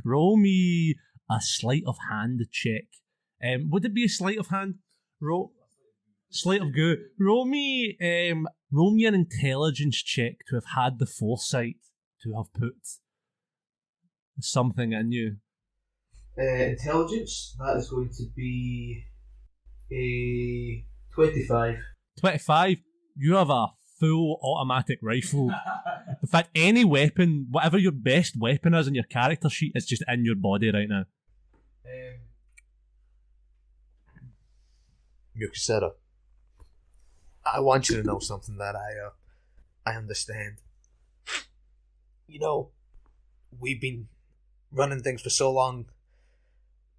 Roll me a sleight of hand check. Would it be a sleight of hand? Sleight of goo. Roll me an intelligence check to have had the foresight to have put something in you. Intelligence, that is going to be a 25. 25? You have a full automatic rifle. In fact, any weapon, whatever your best weapon is on your character sheet, is just in your body right now. Mukaseta, I want you to know something that I understand. We've been running things for so long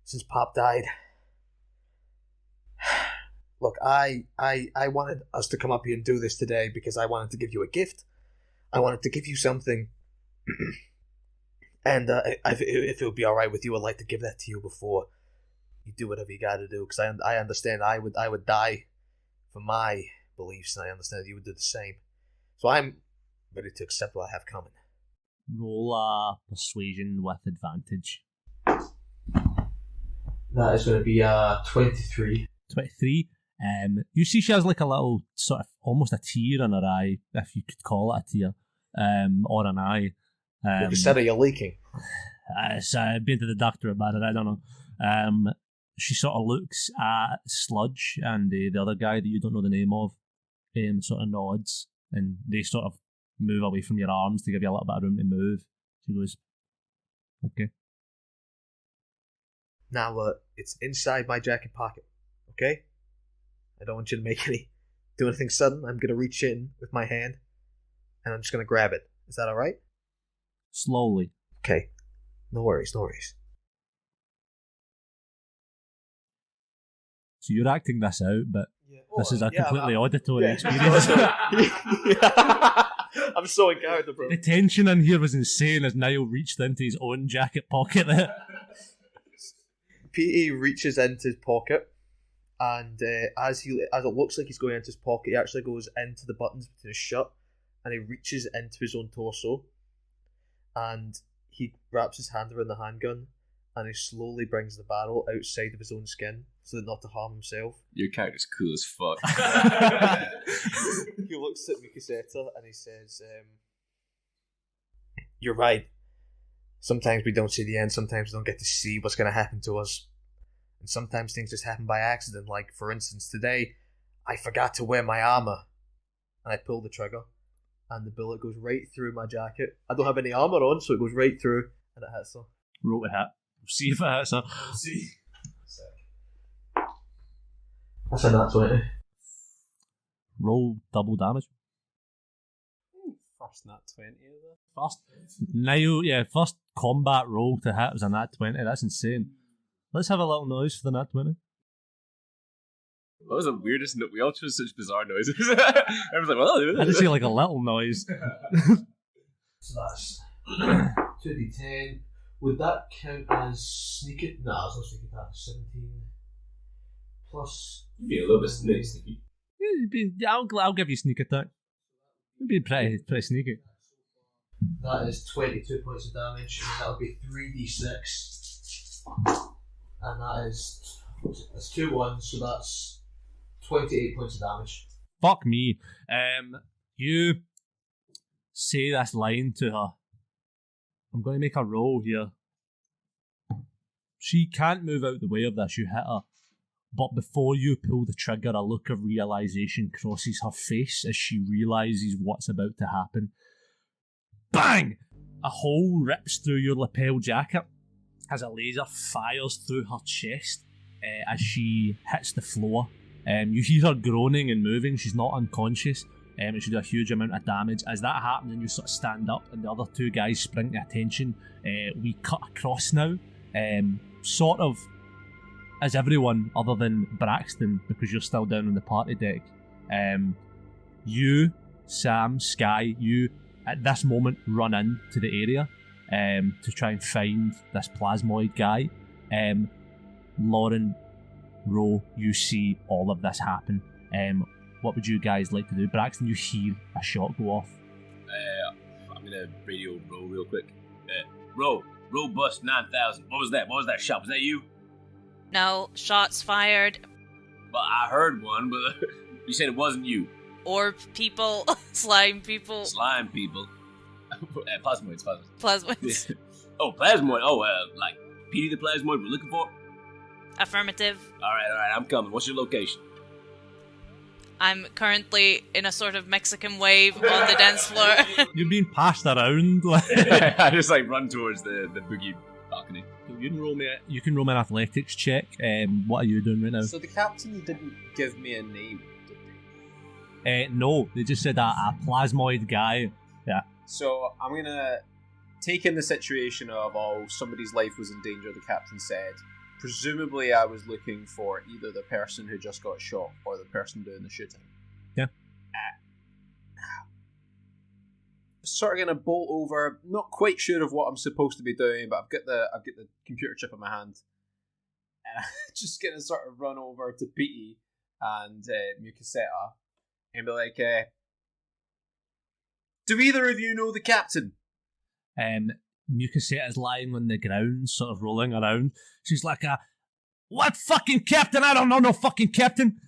since Pop died. Look, I wanted us to come up here and do this today because I wanted to give you a gift. I wanted to give you something. And if it would be alright with you, I'd like to give that to you before you do whatever you gotta do. Because I understand I would die for my beliefs, and I understand that you would do the same. So I'm ready to accept what I have coming. Roll a persuasion with advantage. That is going to be 23. 23. You see she has like a little sort of almost a tear in her eye, if you could call it a tear, or an eye. You said you're leaking. I've been to the doctor about it, I don't know. She sort of looks at Sludge and the other guy that you don't know the name of, sort of nods, and they sort of move away from your arms to give you a little bit of room to move. She goes, okay. Now, it's inside my jacket pocket, okay? I don't want you to do anything sudden. I'm going to reach in with my hand, and I'm just going to grab it. Is that alright? Slowly. Okay. No worries. So you're acting this out, but this is a completely auditory experience. I'm so in character, bro. The tension in here was insane as Niall reached into his own jacket pocket there. Petey reaches into his pocket, and as it looks like he's going into his pocket, he actually goes into the buttons between his shirt, and he reaches into his own torso, and he wraps his hand around the handgun, and he slowly brings the barrel outside of his own skin, so that not to harm himself. Your character's cool as fuck. He looks at Mikaseta and he says, "You're right. Sometimes we don't see the end, sometimes we don't get to see what's going to happen to us. And sometimes things just happen by accident, like, for instance, today, I forgot to wear my armor. And I pull the trigger, and the bullet goes right through my jacket. I don't have any armor on, so it goes right through, and it hits her. Roll to hit. We'll see if it hits her. We'll see. That's a nat 20. Roll double damage. First nat 20 there. First combat roll to hit was a nat 20. That's insane. Let's have a little noise for the nat 20. That was the weirdest note. We all chose such bizarre noises. Everyone's like, well, I just hear like a little noise. So that's 2d10. Would that count as sneaking? No, it's not sneaking attack. 17 plus. You'd be a little bit sneaky. Yeah, I'll give you sneak attack. You'd be pretty sneaky. That is 22 points of damage, and that'll be 3d6. And that's 2 1s, so that's 28 points of damage. Fuck me. You say this line to her. I'm going to make a roll here. She can't move out the way of this. You hit her. But before you pull the trigger, a look of realisation crosses her face as she realises what's about to happen. Bang! A hole rips through your lapel jacket as a laser fires through her chest as she hits the floor. You hear her groaning and moving. She's not unconscious. It should do a huge amount of damage. As that happens, and you sort of stand up and the other two guys spring to attention, we cut across now. Sort of as everyone other than Braxton, because you're still down on the party deck. You, Sam, Sky, you at this moment run into the area to try and find this plasmoid guy. Lauren, Ro, you see all of this happen. What would you guys like to do? Braxton, you hear a shot go off. I'm gonna radio Ro real quick. Ro bust 9,000. What was that? What was that shot? Was that you? No, shots fired. Well, I heard one, but you said it wasn't you. Orb people, slime people. Slime people. Plasmoids. Plasmoids. Oh, plasmoid. Oh, like Petey the plasmoid we're looking for? Affirmative. Alright, I'm coming. What's your location? I'm currently in a sort of Mexican wave on the dance floor. You're being passed around. I just run towards the boogie balcony. You can roll me an athletics check. What are you doing right now? So the captain didn't give me a name, did they? No, they just said a plasmoid guy. Yeah. So I'm gonna take in the situation of somebody's life was in danger. The captain said, presumably I was looking for either the person who just got shot or the person doing the shooting. Yeah. Sort of gonna bolt over. Not quite sure of what I'm supposed to be doing, but I've got the computer chip in my hand, and I'm just gonna sort of run over to Petey and Mukaseta and be like, "Do either of you know the captain?" Mukaseta is lying on the ground, sort of rolling around. She's like, "What fucking captain? I don't know no fucking captain."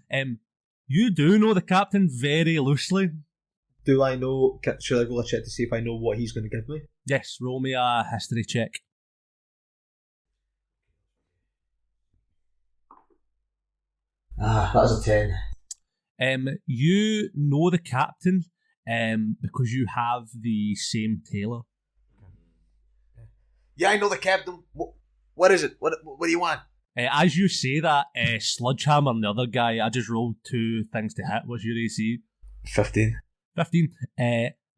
You do know the captain very loosely. Do I know? Should I roll a check to see if I know what he's going to give me? Yes, roll me a history check. That's a 10. You know the captain because you have the same tailor. Yeah, I know the captain. What is it? What do you want? As you say that, Sludgehammer and the other guy, I just rolled 2 things to hit. What's your AC? 15. 15.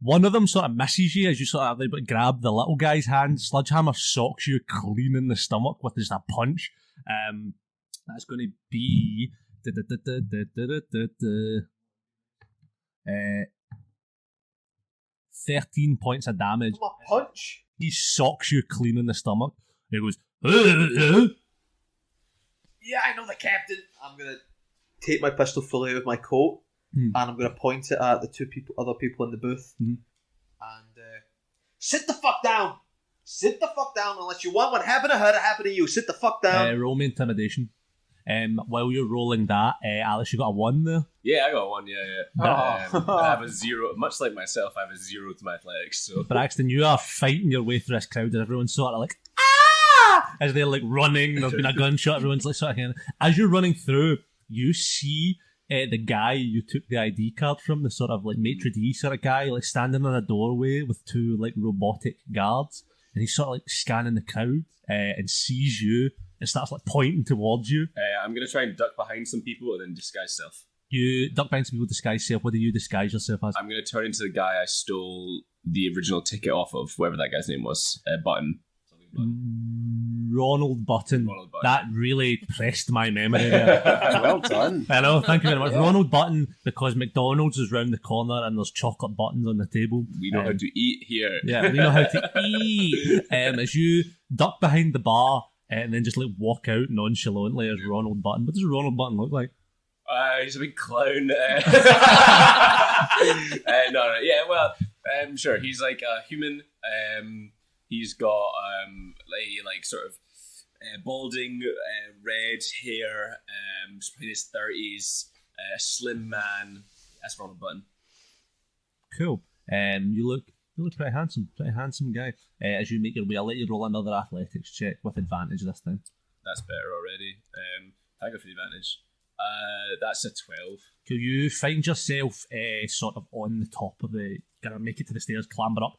One of them sort of misses you as you sort of like, grab the little guy's hand. Sludgehammer socks you clean in the stomach with just a punch. That's going to be 13 points of damage. From a punch? He socks you clean in the stomach. He goes, Yeah, I know the captain. I'm going to take my pistol fully out of my coat and I'm going to point it at the other people in the booth. And sit the fuck down. Sit the fuck down unless you want what happened to her to happen to you. Sit the fuck down. roll me intimidation. While you're rolling that, Alex, you got a 1 there? Yeah, I got 1, yeah. I have a 0, much like myself, I have a 0 to my athletics, so... Braxton, you are fighting your way through this crowd and everyone's sort of like, as they're like running, there's been a gunshot, everyone's like sort of as you're running through, you see the guy you took the ID card from, the sort of like maitre d' sort of guy, like standing in a doorway with 2 like robotic guards, and he's sort of like scanning the crowd and sees you and starts like pointing towards you. I'm going to try and duck behind some people and then disguise self. You duck behind some people, disguise self. What do you disguise yourself as? I'm going to turn into the guy I stole the original ticket off of, whoever that guy's name was. Button. Ronald Button. Ronald Button. That really pressed my memory there. Well done. I know, thank you very much. Yeah. Ronald Button, because McDonald's is round the corner and there's chocolate buttons on the table. We know how to eat here. Yeah, we know how to eat. As you duck behind the bar and then just like walk out nonchalantly as Ronald Button. What does Ronald Button look like? He's a big clown. No, yeah, well, sure, he's like a human. He's got like sort of balding red hair, in his 30s, slim man. That's Ronald Button. Cool. You look pretty handsome guy. As you make your way, I'll let you roll another athletics check with advantage this time. That's better already. Thank you for the advantage. That's a 12. Cool. You find yourself sort of on the top of the, gonna make it to the stairs, clamber up,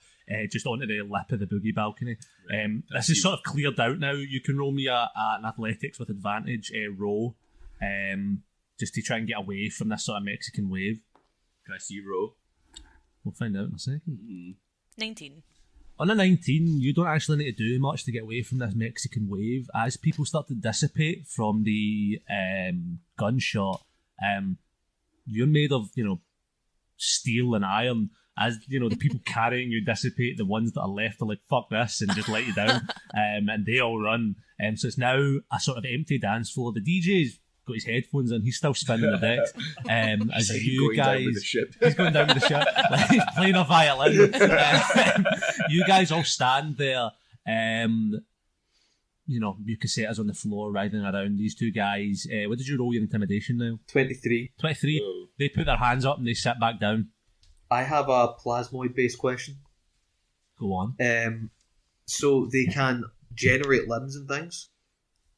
just onto the lip of the boogie balcony. Right. This is sort of cleared out now. You can roll me an athletics with advantage roll, just to try and get away from this sort of Mexican wave. Can I see row? We'll find out in a second. 19. On a 19, you don't actually need to do much to get away from this Mexican wave. As people start to dissipate from the gunshot, you're made of, steel and iron. As, the people carrying you dissipate, the ones that are left are like, fuck this, and just let you down. And they all run. So it's now a sort of empty dance floor. The DJ's got his headphones in, he's still spinning the decks. As you guys, he's going down with the ship, like he's playing a violin. You guys all stand there. Bucasetta's on the floor, riding around. These 2 guys. What did you roll your intimidation now? 23. 23. Whoa. They put their hands up and they sit back down. I have a plasmoid-based question. Go on. So they can generate limbs and things.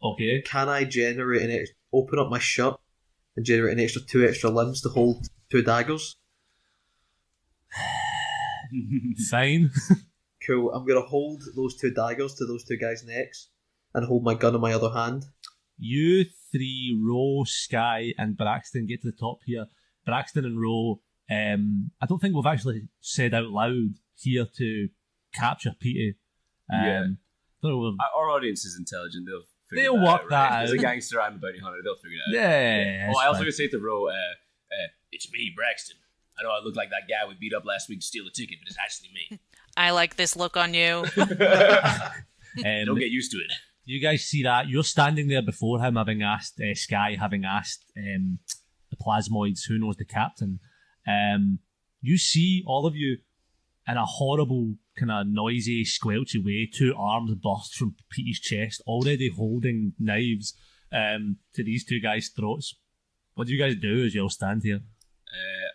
Okay. Can I generate open up my shirt and generate an 2 extra limbs to hold 2 daggers? Fine. Cool. I'm going to hold those 2 daggers to those 2 guys' necks and hold my gun in my other hand. You 3, Ro, Sky, and Braxton get to the top here. Braxton and Ro, I don't think we've actually said out loud here to capture Petey. Yeah. Don't know, Our audience is intelligent. They'll that work out, that right? As a out. gangster, I'm a bounty hunter. They'll figure it out. Yeah. Oh, I also fine. gonna say to Ro, it's me, Braxton. I know I look like that guy we beat up last week to steal a ticket, but it's actually me. I like this look on you. Don't get used to it. You guys see that? You're standing there before him, having asked Sky, having asked the plasmoids, who knows the captain. You see all of you in a horrible, kind of noisy, squelchy way. 2 arms burst from Petey's chest, already holding knives to these 2 guys' throats. What do you guys do as you all stand here?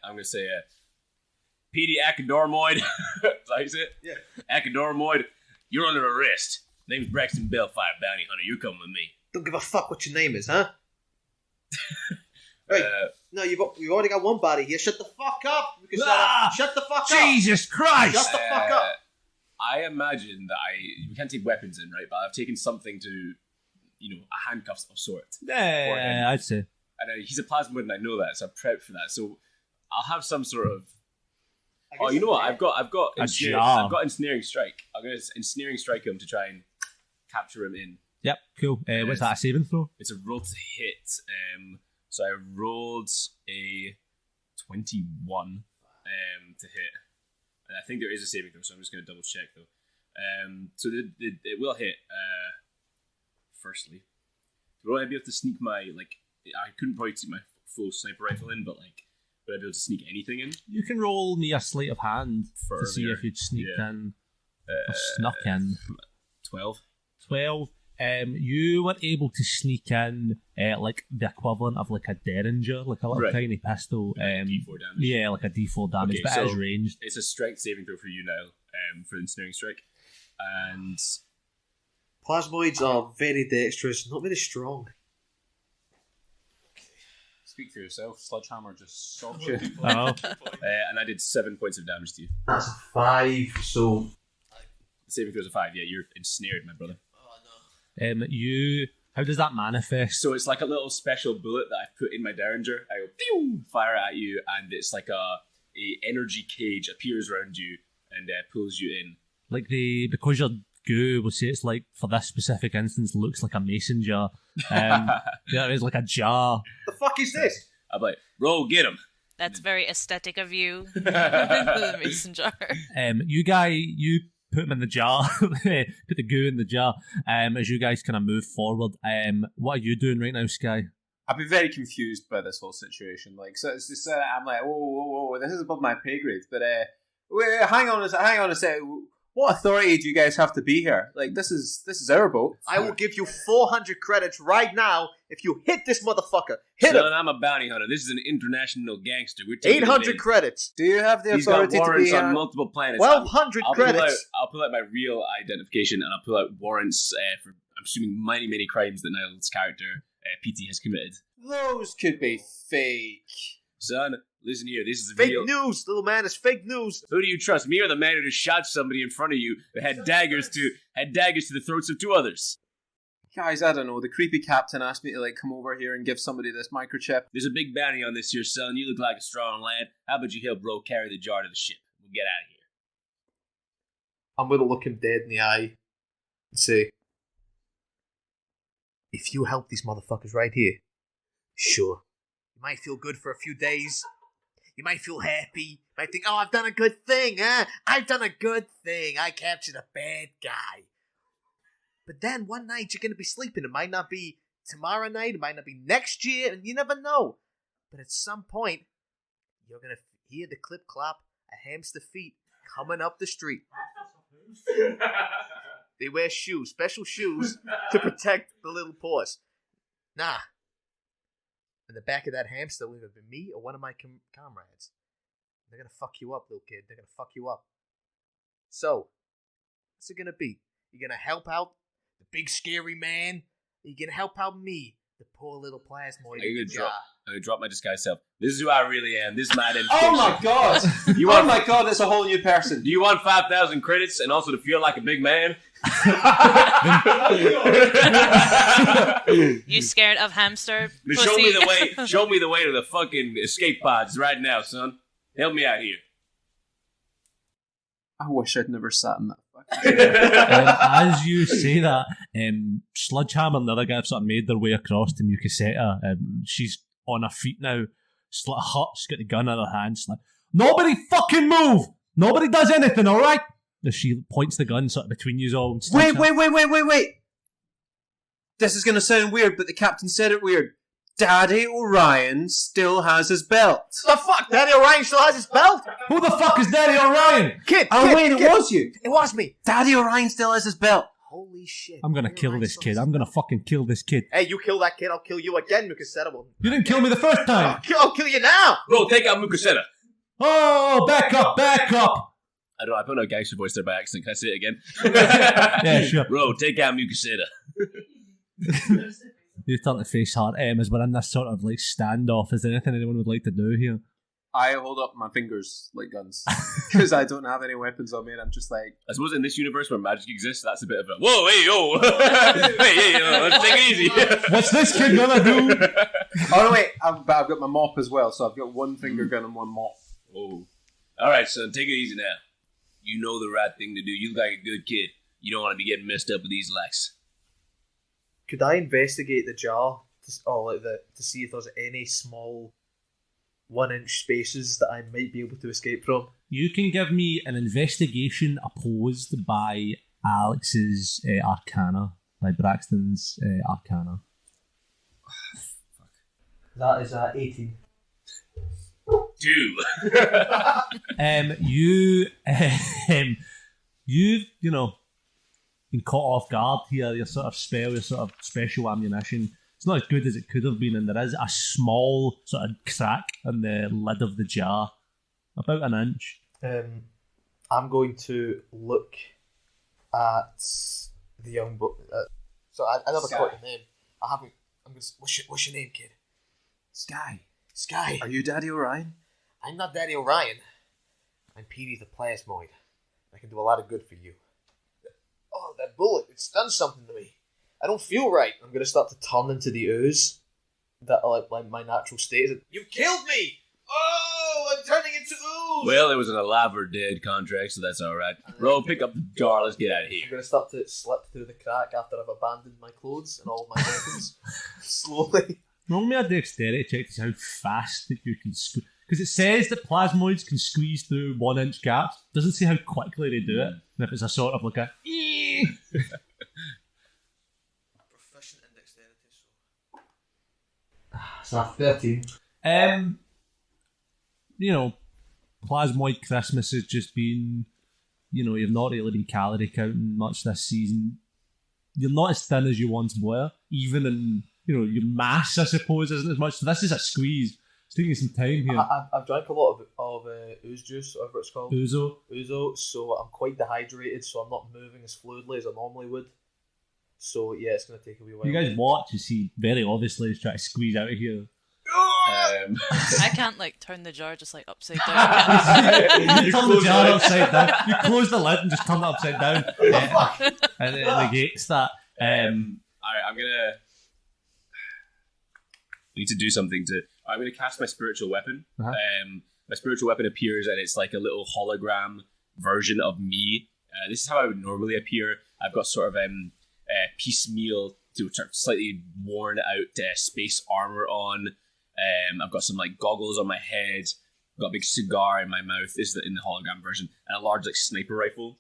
I'm gonna say, Petey Acadormoid. Is that how you say it? Yeah. Acadormoid, you're under arrest. Name's Braxton Bellfire, bounty hunter. You're coming with me. Don't give a fuck what your name is, huh? Right. No, you've already got one body here. Shut the fuck up. Shut the fuck up. Jesus Christ! Shut the fuck up. I imagine that we can't take weapons in, right? But I've taken something to a handcuffs of sort. Yeah, I'd say. And he's a plasmoid, and I know that, so I'm prepped for that. So I'll have some sort of. Oh, you know what? I've got ensnaring strike. I'm going to ensnaring strike him to try and capture him in. Yep, cool. What's that, a saving throw? It's a roll to hit. So I rolled a 21 to hit. And I think there is a saving throw, so I'm just going to double check though. So it will hit. Firstly, will I be able to sneak my I couldn't probably sneak my full sniper rifle in, but would I be able to sneak anything in? You can roll me a sleight of hand to see if you'd sneak in or snuck in. 12. 12. You were able to sneak in the equivalent of a Derringer, a little tiny pistol. D4 damage. Yeah, like a D4 damage, Okay, but so it is ranged. It's a strength saving throw for you now, for the ensnaring strike. And Plasmoids are very dexterous, not very strong. Speak for yourself. Sledgehammer just socked you. Oh. And I did 7 points of damage to you. That's a 5, so... The saving throw is a 5, yeah, you're ensnared, my brother. How does that manifest? So it's like a little special bullet that I put in my Derringer. I go, pew, fire it at you, and it's like a energy cage appears around you and pulls you in. Because you're goo, we'll say it's for this specific instance, looks like a mason jar. It's like a jar. The fuck is this? I'm like, roll, get him. That's very aesthetic of you. The mason jar. You put him in the jar, put the goo in the jar, as you guys kind of move forward. What are you doing right now, Sky? I've been very confused by this whole situation. So it's just, I'm like, whoa, this is above my pay grade. But wait, hang on a second. What authority do you guys have to be here? This is our boat. I will give you 400 credits right now if you hit this motherfucker. Hit him. I'm a bounty hunter. This is an international gangster. We're taking 800 credits. Do you have the He's authority got warrants to be on multiple planets. 1,200 credits. I'll pull out my real identification, and I'll pull out warrants for, I'm assuming, many, many crimes that Niall's character, PT, has committed. Those could be fake. Son, listen here. This is Fake real. news, little man. It's fake news. Who do you trust, me or the man who just shot somebody in front of you that had daggers to the throats of 2 others? Guys, I don't know. The creepy captain asked me to come over here and give somebody this microchip. There's a big bounty on this here, son. You look like a strong lad. How about you help bro carry the jar to the ship? We'll get out of here. I'm going to look him dead in the eye and say, if you help these motherfuckers right here, sure. You might feel good for a few days. You might feel happy. You might think, oh, I've done a good thing, huh? I've done a good thing. I captured a bad guy. But then one night you're going to be sleeping. It might not be tomorrow night. It might not be next year. And you never know. But at some point, you're going to hear the clip-clop of hamster feet coming up the street. They wear shoes, special shoes, to protect the little paws. Nah. In the back of that hamster will either be me or one of my comrades. They're going to fuck you up, little kid. They're going to fuck you up. So, what's it going to be? You're going to help out the big scary man? Or you going to help out me, the poor little plasmoid in the jar? I'm going to drop my disguise self. This is who I really am. This is my identification. Oh my god! Oh my god, it's a whole new person. Do you want 5,000 credits and also to feel like a big man? You scared of hamster? Show me the way. Show me the way to the fucking escape pods right now, son. Help me out here. I wish I'd never sat in that. As you say that, Sledgehammer and the other guy have sort of made their way across to Mukaseta. She's on her feet now. She's got the gun in her hand. She's like, nobody fucking move! Nobody does anything, alright? As she points the gun sort of between you all. Wait. This is going to sound weird, but the captain said it weird. Daddy Orion still has his belt. The fuck? Daddy Orion still has his belt? Who the fuck is Daddy Orion? Kid! It was you. It was me. Daddy Orion still has his belt. Holy shit. I'm gonna kill this kid. I'm gonna fucking kill this kid. Hey, you kill that kid, I'll kill you again, Mukaseta. You didn't kill me the first time. I'll kill you now. Bro, take out Mukaseta. Oh, back up. I put on a gangster voice there by accident. Can I say it again? Yeah, sure. Bro, take out Mukaseta. You turn to face hard. As we're in this sort of standoff, is there anything anyone would like to do here? I hold up my fingers like guns because I don't have any weapons on me, and I'm just like. I suppose in this universe where magic exists, that's a bit of a whoa, hey, yo, hey, let's take it easy. What's this kid gonna do? Oh no, wait! I've got my mop as well, so I've got one finger gun and one mop. Oh, all right, son, take it easy now. You know the right thing to do. You look like a good kid. You don't want to be getting messed up with these likes. Could I investigate the jar to see if there's any small 1-inch spaces that I might be able to escape from? You can give me an investigation opposed by Alex's Arcana, by Braxton's Arcana. That is 18. 2. You've been caught off guard here. Your sort of spell, your sort of special ammunition. It's not as good as it could have been, and there is a small sort of crack in the lid of the jar, about an inch. I'm going to look at the young boy. So I never caught your name. I haven't. I'm gonna. What's your name, kid? Sky. Sky. Are you Daddy Orion? I'm not Daddy Orion. I'm Petey the Plasmoid. I can do a lot of good for you. Oh, that bullet! It's done something to me. I don't feel right. I'm going to start to turn into the ooze. That like my natural state. You've killed me! Oh, I'm turning into ooze! Well, it was an alive or dead contract, so that's all right. Ro, pick up the jar. Let's get out of I'm here. going to start to slip through the crack after I've abandoned my clothes and all my weapons. Slowly. Roll me a dexterity check to see how fast that you can squeeze. Because it says that plasmoids can squeeze through 1-inch gaps. Doesn't say how quickly they do it. And if it's a sort of like a... Proficient in dexterity, so that's 13. Plasmoid Christmas has just been... you've not really been calorie counting much this season. You're not as thin as you once were. Even in, your mass, I suppose, isn't as much. So this is a squeeze. It's taking some time here. I've drank a lot of ooze juice, whatever it's called. Ouzo. So I'm quite dehydrated, so I'm not moving as fluidly as I normally would. So yeah, it's going to take a wee while. You guys watch, you see, very obviously he's trying to squeeze out of here. I can't turn the jar just upside down. You turn the jar upside down. You close the lid and just turn it upside down. And it negates that. Alright, I'm gonna need to do something to. I'm gonna cast my spiritual weapon. Uh-huh. My spiritual weapon appears, and it's like a little hologram version of me. This is how I would normally appear. I've got sort of piecemeal to slightly worn out space armor on. I've got some goggles on my head. I've got a big cigar in my mouth. This is in the hologram version, and a large sniper rifle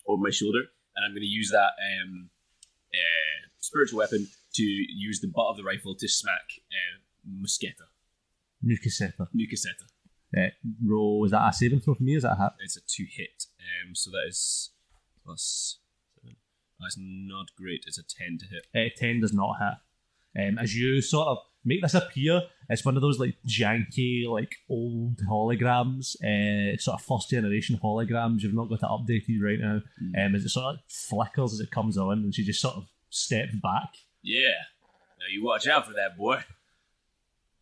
over my shoulder. And I'm going to use that spiritual weapon to use the butt of the rifle to smack Muscetta. Roll, is that a saving throw for me? Is that a hit? It's a 2 hit. So that is plus 7. That's not great. It's a 10 to hit. 10 does not hit. As you sort of make this appear, it's one of those janky, old holograms, sort of first generation holograms. You've not got it updated right now. As it sort of flickers as it comes on, and she just sort of steps back. Yeah. Now you watch out for that, boy.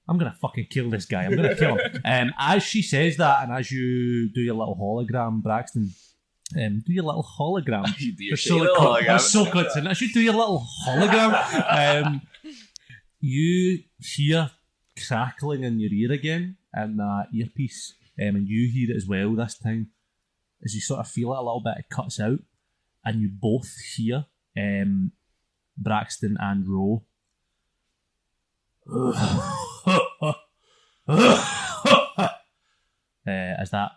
I'm gonna fucking kill this guy. I'm gonna kill him. As she says that, and as you do your little hologram, Braxton, do your little hologram. You do your hologram. That's so good. I should do your little hologram. You hear crackling in your ear again in that earpiece, and you hear it as well this time. As you sort of feel it a little bit, it cuts out, and you both hear Braxton and Ro. As that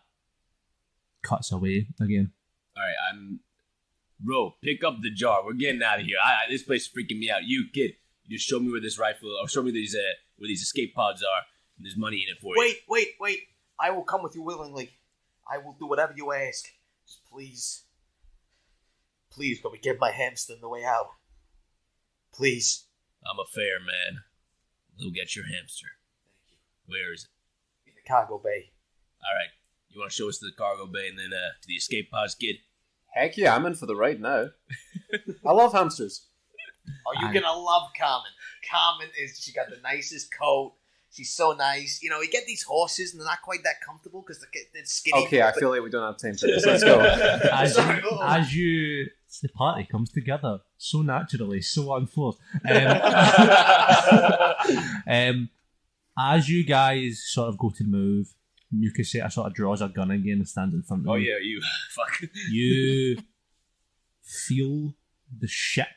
cuts away again. Alright, Ro, pick up the jar. We're getting out of here. This place is freaking me out. You, kid, you just show me where this rifle, or show me where these escape pods are, and there's money in it for you. Wait. I will come with you willingly. I will do whatever you ask. Just please, can we get my hamster on the way out? Please. I'm a fair man. Go get your hamster. Thank you. Where is it? In the cargo bay. Alright, you want to show us to the cargo bay and then to the escape pods, kid? Heck yeah, I'm in for the ride now. I love hamsters. Oh, you're gonna love Carmen. Carmen she got the nicest coat. She's so nice. You know, you get these horses and they're not quite that comfortable because they're skinny. Okay, I feel like we don't have time for this. Let's go. The party comes together so naturally, so unforced. As you guys sort of go to move, Mukaseta sort of draws a gun again and stands in front of you. Oh yeah, you fuck. You feel the ship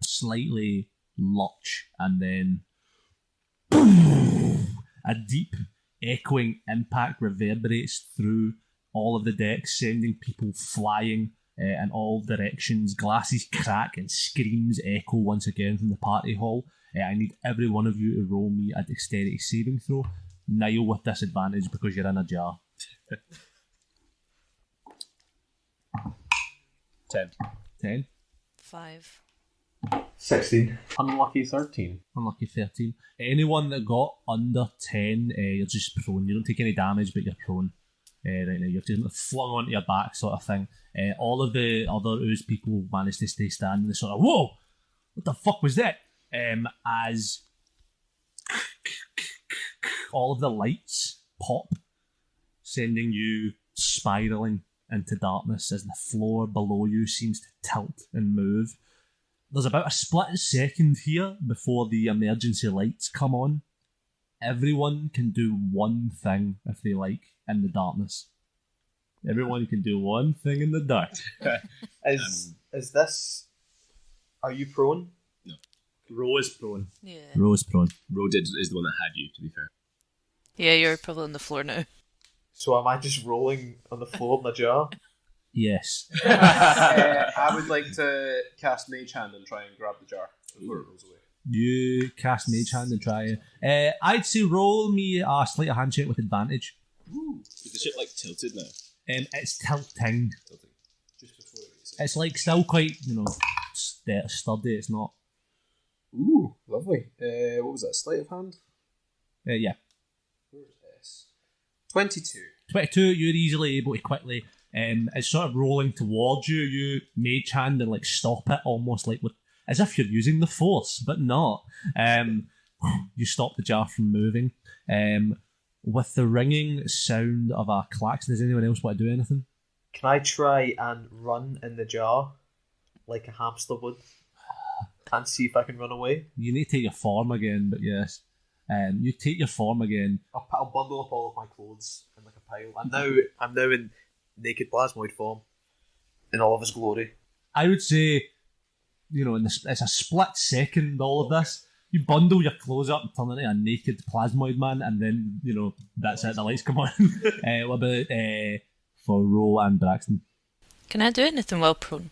slightly lurch, and then a deep echoing impact reverberates through all of the decks, sending people flying in all directions. Glasses crack and screams echo once again from the party hall. I need every one of you to roll me a dexterity saving throw. Niall with disadvantage because you're in a jar. 10. 5. 16. Unlucky 13. Unlucky 13. Anyone that got under 10, you're just prone. You don't take any damage, but you're prone. Right now, you're just flung onto your back, sort of thing. All of the other ooze people managed to stay standing. They sort of, whoa, what the fuck was that? As all of the lights pop, sending you spiraling into darkness as the floor below you seems to tilt and move. There's about a split second here before the emergency lights come on. Everyone can do one thing if they like in the darkness. Everyone can do one thing in the dark. Is this... Are you prone? No. Ro is prone. Yeah. Ro is prone. Is the one that had you, to be fair. Yeah, you're probably on the floor now. So am I just rolling on the floor in the jar? Yes. I would like to cast Mage Hand and try and grab the jar before it rolls away. You cast Mage Hand and try. I'd say roll me a sleight of hand check with advantage. Is the ship like tilted now? It's tilting. Just before it gets It's like still quite, sturdy. It's not. Ooh, lovely. What was that? Sleight of hand? Yeah. Where's this? 22. 22, you're easily able to quickly. It's sort of rolling towards you. You Mage Hand and like stop it, almost like with as if you're using the Force, but not. You stop the jar from moving. With the ringing sound of a klaxon, does anyone else want to do anything? Can I try and run in the jar like a hamster would and see if I can run away? You need to take your form again, but yes. You take your form again. I'll bundle up all of my clothes in like a pile. I'm now in naked plasmoid form in all of its glory. I would say, it's a split second, all of this. You bundle your clothes up and turn into a naked plasmoid man, and then, that's it, the lights come on. What about for Ro and Braxton? Can I do anything while prone?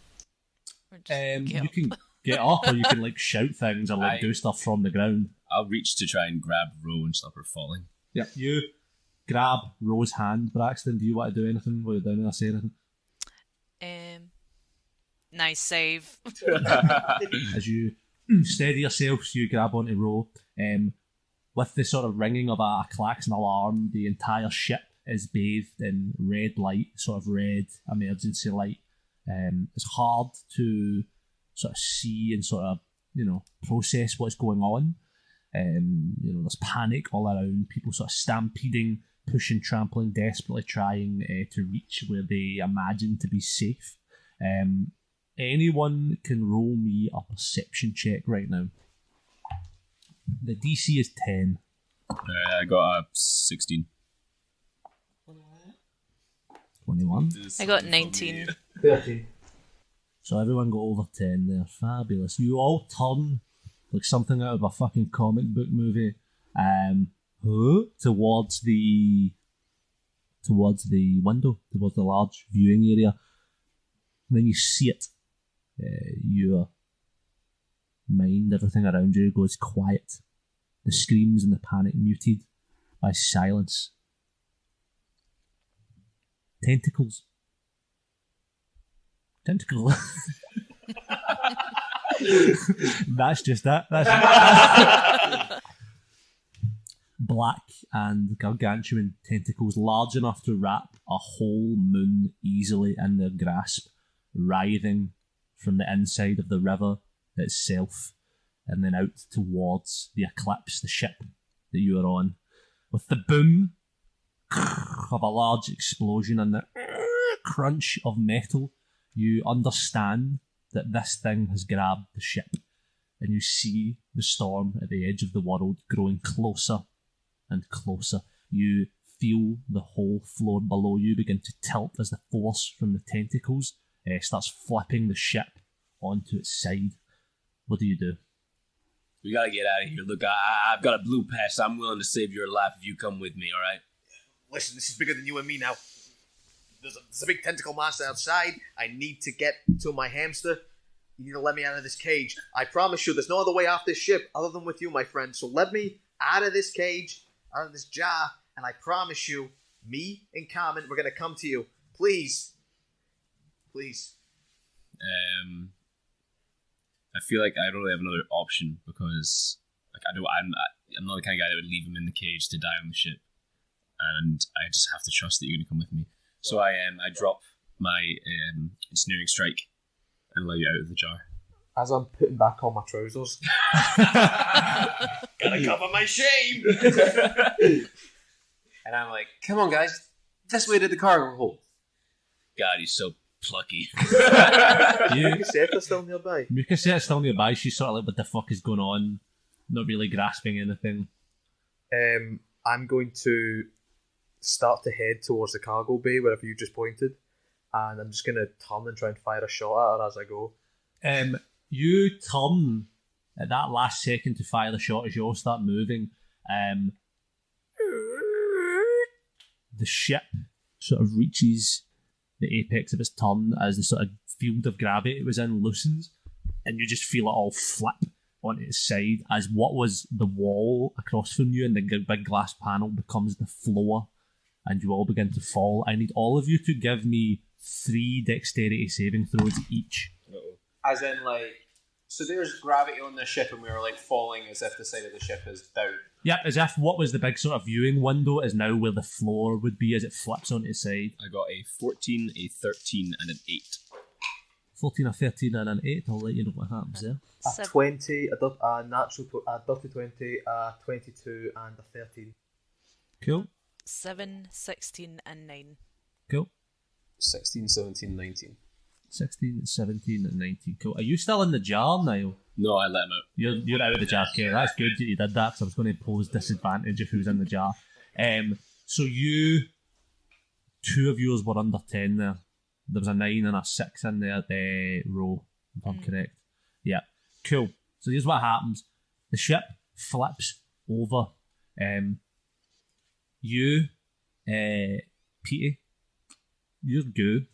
Or just get You up? can get up, or you can, shout things, or, do stuff from the ground. I'll reach to try and grab Ro and stop her falling. Yeah, you grab Ro's hand, Braxton. Do you want to do anything while you're down there, say anything? Nice save. As you steady yourselves, you grab onto Ro. With the sort of ringing of a klaxon alarm, the entire ship is bathed in red light, sort of red emergency light. It's hard to sort of see and sort of, process what's going on. There's panic all around, people sort of stampeding, pushing, trampling, desperately trying to reach where they imagine to be safe. Anyone can roll me a perception check right now. The DC is 10. I got a 16. 21. I got 19. 13. So everyone got over 10 there. Fabulous. You all turn like something out of a fucking comic book movie towards the window, towards the large viewing area. And then you see it. Your mind, everything around you goes quiet. The screams and the panic muted by silence. Tentacles. Tentacle. That's just that. Black and gargantuan tentacles large enough to wrap a whole moon easily in their grasp, writhing from the inside of the river itself. and then out towards the Eclipse, the ship that you are on. With the boom of a large explosion and the crunch of metal, you understand that this thing has grabbed the ship, and you see the storm at the edge of the world growing closer and closer. You feel the whole floor below you begin to tilt as the force from the tentacles starts flipping the ship onto its side. What do you do? We gotta get out of here. Look, I've got a blue pass. I'm willing to save your life if you come with me, alright? Listen, this is bigger than you and me now. There's a big tentacle monster outside. I need to get to my hamster. You need to let me out of this cage. I promise you, there's no other way off this ship other than with you, my friend. So let me out of this cage, out of this jar, and I promise you, me and Carmen, we're gonna come to you. Please. Please. I feel like I don't really have another option because I'm not the kind of guy that would leave him in the cage to die on the ship, and I just have to trust that you're going to come with me. So I drop my ensnaring strike and let you out of the jar. As I'm putting back on my trousers, gotta cover my shame. And I'm like, come on, guys, this way to the cargo hold. God, he's so plucky. Mukasetta's still nearby. Mukasetta's still nearby. She's sort of like, what the fuck is going on? Not really grasping anything. I'm going to start to head towards the cargo bay, wherever you just pointed, and I'm just going to turn and try and fire a shot at her as I go. You turn at that last second to fire the shot as you all start moving. The ship sort of reaches the apex of its turn as the sort of field of gravity it was in loosens, and you just feel it all flip onto its side as what was the wall across from you and the big glass panel becomes the floor, and you all begin to fall. I need all of you to give me 3 dexterity saving throws each. As in, like, so there's gravity on the ship and we were like falling as if the side of the ship is down. Yep, as if what was the big sort of viewing window is now where the floor would be as it flips onto its side. I got a 14, a 13, and an 8. 14, a 13, and an 8. I'll let you know what happens there. A 20, a natural, a dirty 20, a 22, and a 13. Cool. 7, 16, and 9. Cool. 16, 17, 19. 16, 17, and 19. Cool. Are you still in the jar, Niall? No, I let him out. You're out of the jar. Okay, that's good that you did that, because I was going to impose disadvantage if he was in the jar. So you, 2 of yours were under 10 there. There was a 9 and a 6 in there, the row, if I'm correct. Yeah, cool. So here's what happens. The ship flips over. You, Petey, you're good.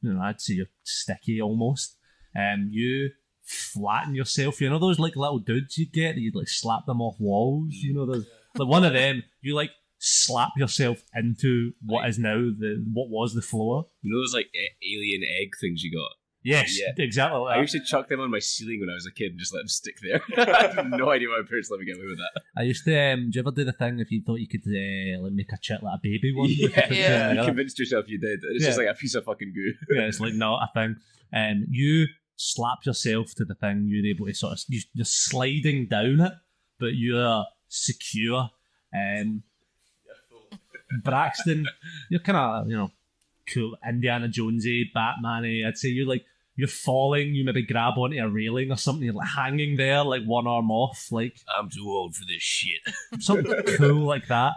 I'd say you're sticky almost. You flatten yourself. You know those like little dudes you get that you'd like slap them off walls? You know, there's like one of them, you like slap yourself into what is now what was the floor. You know those like alien egg things you got? Yes, yeah. Exactly like that. I used to chuck them on my ceiling when I was a kid and just let them stick there. I had no idea why my parents let me get away with that. I used to, do you ever do the thing if you thought you could like make a chit like a baby one? Yeah. You convinced yourself you did. It's just like a piece of fucking goo. Yeah, it's like not a thing. You slap yourself to the thing, you're able to sort of, you're sliding down it, but you're secure. Braxton, you're kind of, cool Indiana Jonesy, Batman-y. I'd say you're falling, you maybe grab onto a railing or something, you're like hanging there, like one arm off, like I'm too old for this shit. Something cool like that.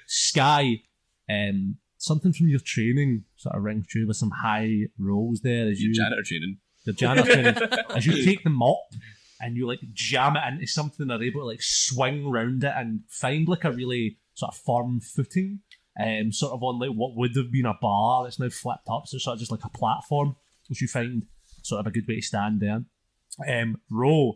Sky, something from your training sort of rings true with some high rolls there as your janitor training. The janitor training. As you take the mop and you like jam it into something, they're able to like swing round it and find like a really sort of firm footing. Sort of on like what would have been a bar that's now flipped up, so it's sort of just like a platform, which you find sort of a good way to stand there. Ro,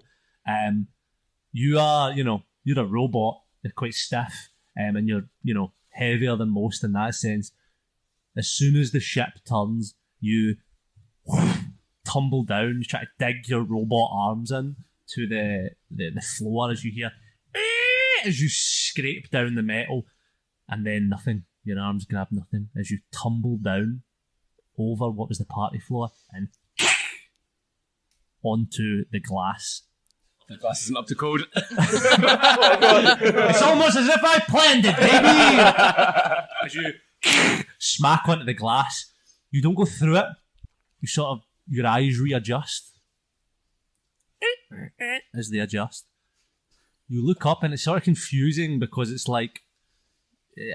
you are, you're a robot, you're quite stiff, and you're, heavier than most in that sense. As soon as the ship turns, you tumble down, you try to dig your robot arms in to the floor as you hear, as you scrape down the metal, and then nothing. Your arms grab nothing as you tumble down over what was the party floor and onto the glass. The glass isn't up to code. It's almost as if I planned it, baby! As you smack onto the glass, you don't go through it. You sort of, your eyes readjust. As they adjust. You look up and it's sort of confusing because it's like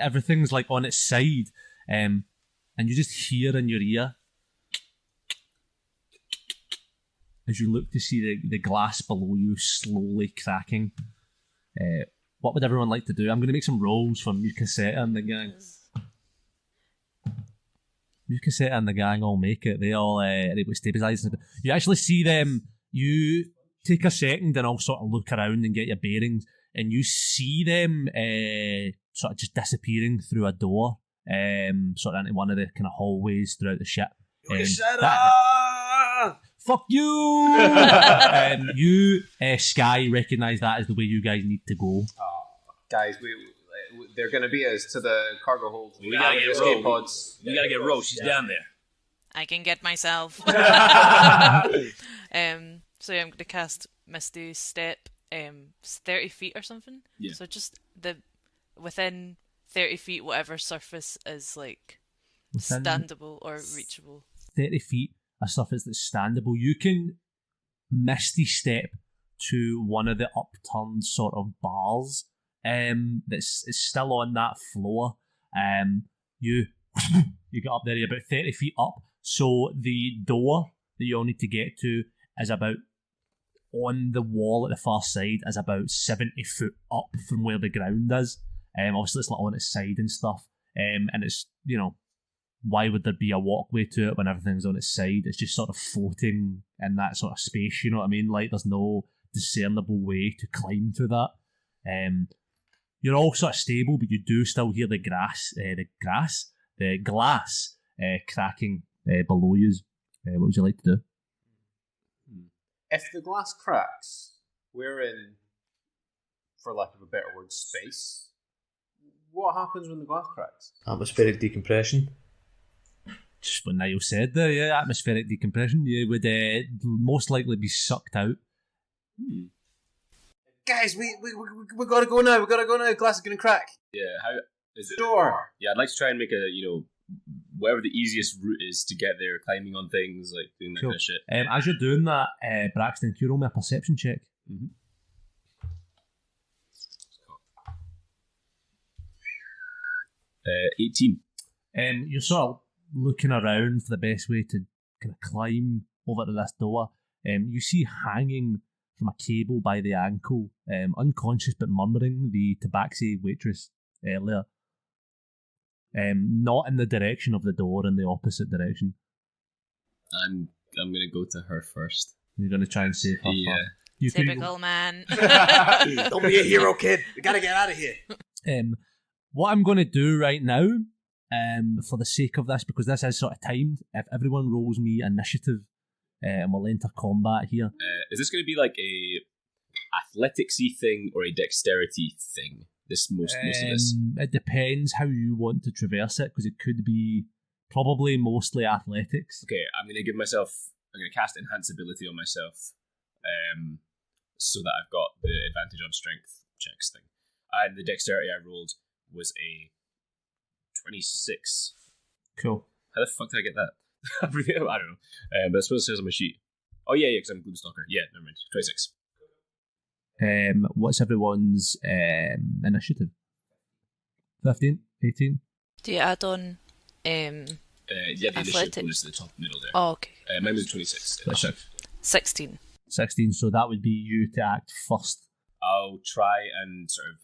everything's like on its side. And you just hear in your ear as you look to see the glass below you slowly cracking. What would everyone like to do? I'm going to make some rolls for Mukaseta and the gang. Mukaseta and the gang all make it. They all are able to stabilise. You actually see them. You take a second and all sort of look around and get your bearings, and you see them sort of just disappearing through a door, sort of into one of the kind of hallways throughout the ship. Fuck you! You, Sky, recognise that as the way you guys need to go. Guys, they're going to beat us to the cargo hold. We gotta get escape Ro. pods. We gotta get Ro. She's down there. I can get myself. So yeah, I'm going to cast Misty Step, 30 feet or something. Yeah. So just within 30 feet, whatever surface is like Within standable or reachable. 30 feet, a surface that's standable. You can Misty Step to one of the upturned sort of bars that's still on that floor. You get up there, you're about 30 feet up. So the door that you all need to get to is about on the wall at the far side, is about 70 foot up from where the ground is. Obviously it's like on its side and stuff. And it's, why would there be a walkway to it when everything's on its side? It's just sort of floating in that sort of space, you know what I mean? Like there's no discernible way to climb to that. You're all sort of stable, but you do still hear the glass cracking below you. What would you like to do? If the glass cracks, we're in, for lack of a better word, space. What happens when the glass cracks? Atmospheric decompression. Just what Niall said there, yeah, atmospheric decompression. You would most likely be sucked out. Guys, we gotta go now. We gotta go now. Glass is gonna crack. Yeah, how is it? Door. Yeah, I'd like to try and make a whatever the easiest route is to get there, climbing on things, like doing that Cool. kind of shit. As you're doing that, Braxton, can you roll me a perception check? 18. You're sort of looking around for the best way to kind of climb over to this door. You see hanging from a cable by the ankle, unconscious but murmuring, the tabaxi waitress earlier. Not in the direction of the door, in the opposite direction. I'm gonna go to her first. You're going to try and save her. Yeah. You can- Typical man. Don't be a hero, kid. We gotta get out of here. What I'm going to do right now, for the sake of this, because this is sort of timed, if everyone rolls me initiative, and we'll enter combat here. Is this gonna be like a athleticsy thing or a dexterity thing? Most of this. It depends how you want to traverse it, because it could be probably mostly athletics. Okay, I'm gonna cast enhance ability on myself, so that I've got the advantage on strength checks thing. And the dexterity I rolled was a 26. Cool. How the fuck did I get that? I don't know. But I suppose it says on my sheet. Oh yeah, because I'm Gloomstalker. Yeah, never mind. 26. What's everyone's initiative? 15? 18? Do you add on Yeah, the initiative Athletic. bonus to the top middle there. Oh, okay. Mine was 26. 16. 16, so that would be you to act first. I'll try and sort of,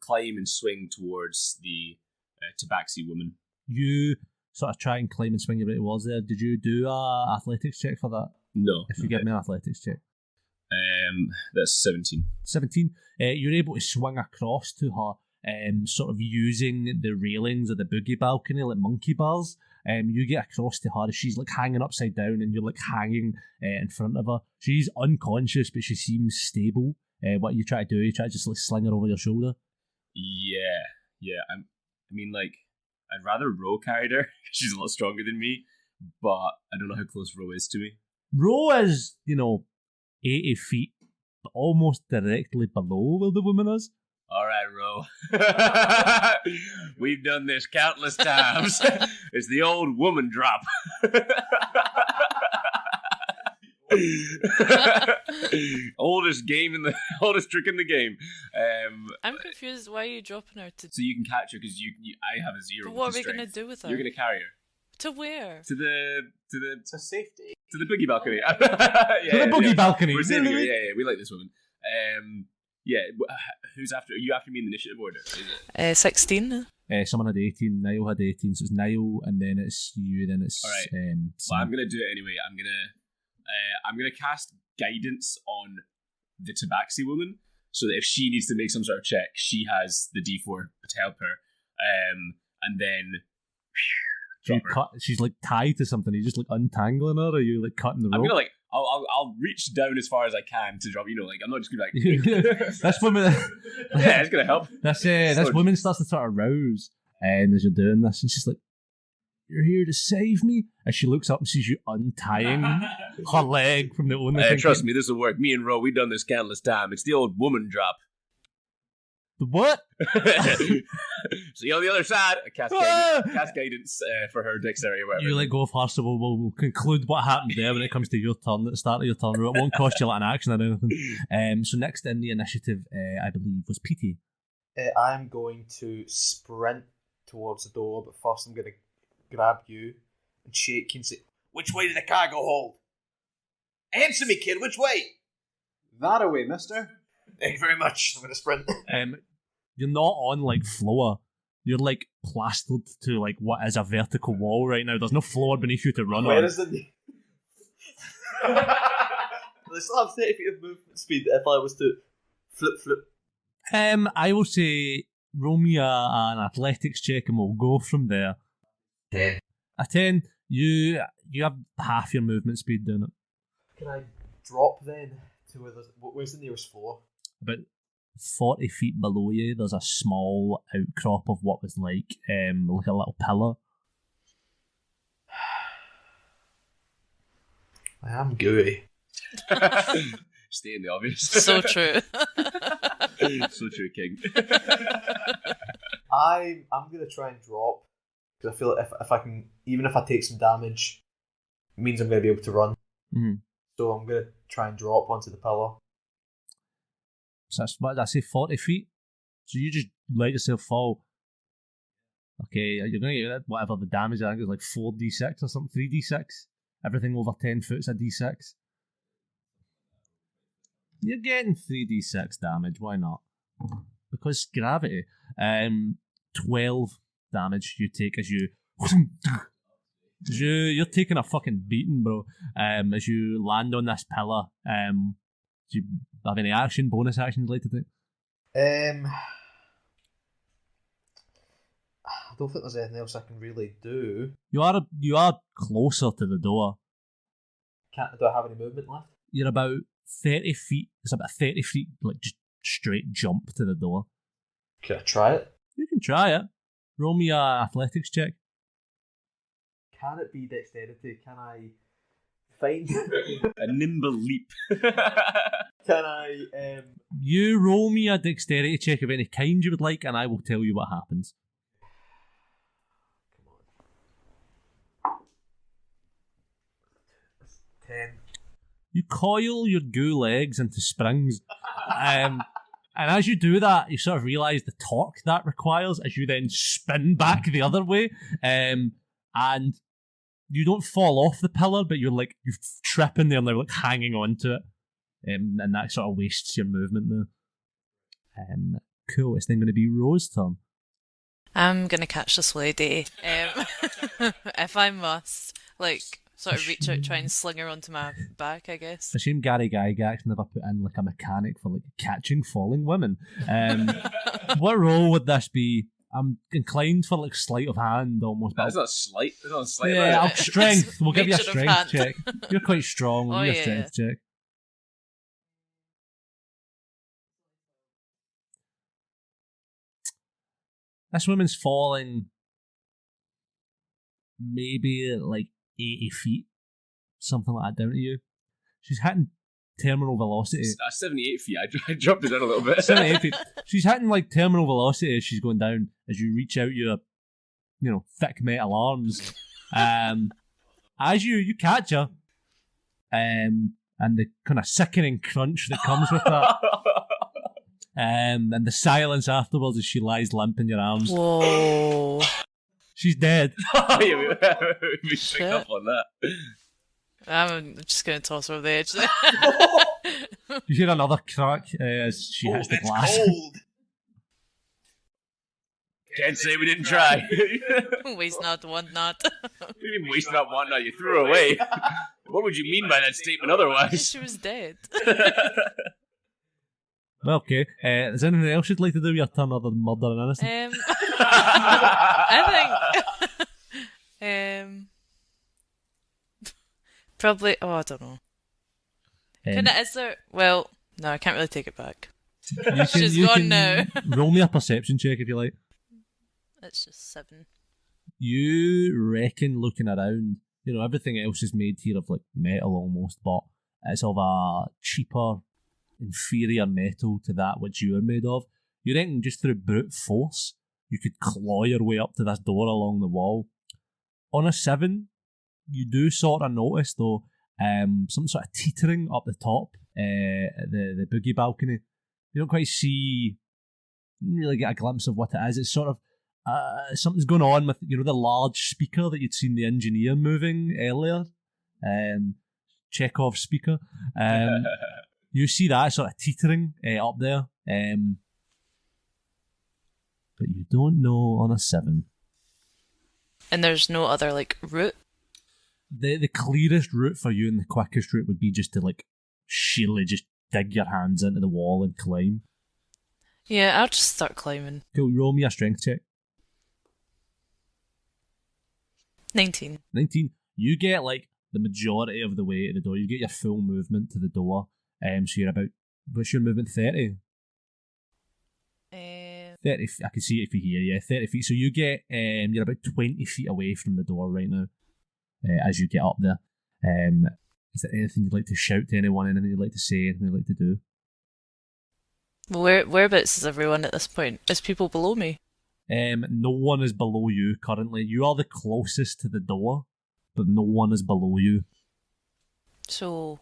climb and swing towards the tabaxi woman. You sort of try and climb and swing your way towards there. Did you do a athletics check for that? No. If you give me an athletics check. That's 17. 17. You're able to swing across to her, sort of using the railings of the boogie balcony like monkey bars. You get across to her. She's like hanging upside down, and you're like hanging in front of her. She's unconscious, but she seems stable. What you try to do? You try to just like sling her over your shoulder. Yeah. I'd rather Ro carried her. She's a lot stronger than me, but I don't know how close Ro is to me. Ro is, 80 feet almost directly below where the woman is. All right, Ro. We've done this countless times. It's the old woman drop. oldest trick in the game. I'm confused. Why are you dropping her to? So you can catch her because I have a 0. But what are we gonna do with her? You're gonna carry her To where? To safety. to the boogie balcony. To the boogie balcony. We're saving her. Yeah, we like this woman. Who's after? Are you after me in the initiative order? Is it? 16. Someone had 18. Niall had 18. So it's Niall, and then it's you. Then it's. All right. Sam. Well, I'm gonna do it anyway. I'm gonna cast guidance on the Tabaxi woman, so that if she needs to make some sort of check, she has the D4 to help her. And then. She's like tied to something. Are you just like untangling her, or are you like cutting the rope? I'm gonna I'll reach down as far as I can to drop. I'm not just gonna This woman. Yeah, it's gonna help. This woman starts to sort of rouse, and as you're doing this, and she's like, "You're here to save me." As she looks up and sees you untying her leg from the only thing. Trust me, this will work. Me and Ro, we've done this countless time. It's the old woman drop. The what? See on the other side, cast guidance for her dexterity or whatever. You let go of her, so we'll conclude what happened there when it comes to your turn at the start of your turn. It won't cost you like an action or anything. So next in the initiative, I believe, was PT. I'm going to sprint towards the door, but first I'm going to grab you and shake you and say, "Which way did the cargo hold? Answer me, kid, which way?" That away, mister. Thank you very much. I'm going to sprint. You're not on like floor. You're like plastered to like what is a vertical wall right now. There's no floor beneath you to run on. Where is the... They still have 30 feet of movement speed if I was to flip. I will say roll me an athletics check and we'll go from there. 10. A 10. You have half your movement speed doing it. Can I drop then to where's the nearest floor? About 40 feet below you, there's a small outcrop of what was like a little pillar. I am gooey. Stating the obvious. So true. So true, King. I'm going to try and drop, because I feel like if I can, even if I take some damage, it means I'm going to be able to run. Mm-hmm. So I'm going to try and drop onto the pillar. So that's, what did I say, 40 feet? So you just let yourself fall. Okay, you're going to get whatever the damage, I think it's like 4d6 or something, 3d6. Everything over 10 foot's a d6. You're getting 3d6 damage, why not? Because gravity. 12 damage you take as you... You're taking a fucking beating, bro. As you land on this pillar. Do you have any bonus action you'd like to take? I don't think there's anything else I can really do. You are closer to the door. Do I have any movement left? You're about 30 feet. It's about 30 feet, like just straight jump to the door. Can I try it? You can try it. Roll me a athletics check. Can it be dexterity? Can I find a nimble leap? Can I? You roll me a dexterity check of any kind you would like, and I will tell you what happens. Come on. 10. You coil your goo legs into springs, and as you do that, you sort of realise the torque that requires as you then spin back the other way, and you don't fall off the pillar, but you're tripping there and they're like hanging onto it, and that sort of wastes your movement there. Cool. It's then going to be Rose's turn. I'm gonna catch this lady, if I must, sort of reach out, try and sling her onto my back, I guess. It's a shame Gary Gygax never put in a mechanic for catching falling women. What role would this be? I'm inclined for sleight of hand almost. It's not slight. It's not slight. Yeah, strength. We'll give you a strength check. You're quite strong. We'll give you a strength check. This woman's falling maybe 80 feet, something like that, down to you. She's hitting terminal velocity. 78 feet. I dropped it down a little bit. 78 feet. She's hitting like terminal velocity as she's going down, as you reach out your, thick metal arms. As you catch her, and the kind of sickening crunch that comes with that. And the silence afterwards as she lies limp in your arms. Whoa. She's dead. We pick up on that. I'm just going to toss her over the edge there. You hear another crack as she hits the glass. Cold. Can't say we didn't try. Waste not, want not. We didn't waste not, want not. You threw her away. What would you mean by that statement otherwise? She was dead. Well, okay. Is there anything else you'd like to do with your turn other than murder and innocent? I think... probably... Oh, I don't know. Is there... Well, no, I can't really take it back. She's gone now. Roll me a perception check if you like. It's just 7. You reckon, looking around, everything else is made here of like metal almost, but it's of a cheaper, inferior metal to that which you are made of. You reckon just through brute force, you could claw your way up to this door along the wall. On a 7, you do sort of notice though, some sort of teetering up the top, the boogie balcony. You don't quite see, you don't really get a glimpse of what it is. It's sort of something's going on with the large speaker that you'd seen the engineer moving earlier, Chekhov's speaker. You see that sort of teetering up there, but you don't know on a 7. And there's no other route. The clearest route for you and the quickest route would be just to sheerly just dig your hands into the wall and climb. Yeah, I'll just start climbing. Cool, roll me a strength check. 19. 19. You get the majority of the way to the door. You get your full movement to the door. So you're about, what's your movement? 30? 30. I can see it if you hear. Yeah, 30 feet. So you get, you're about 20 feet away from the door right now. As you get up there. Is there anything you'd like to shout to anyone? Anything you'd like to say? Anything you'd like to do? Whereabouts is everyone at this point? Is people below me? No one is below you currently. You are the closest to the door, but no one is below you. So,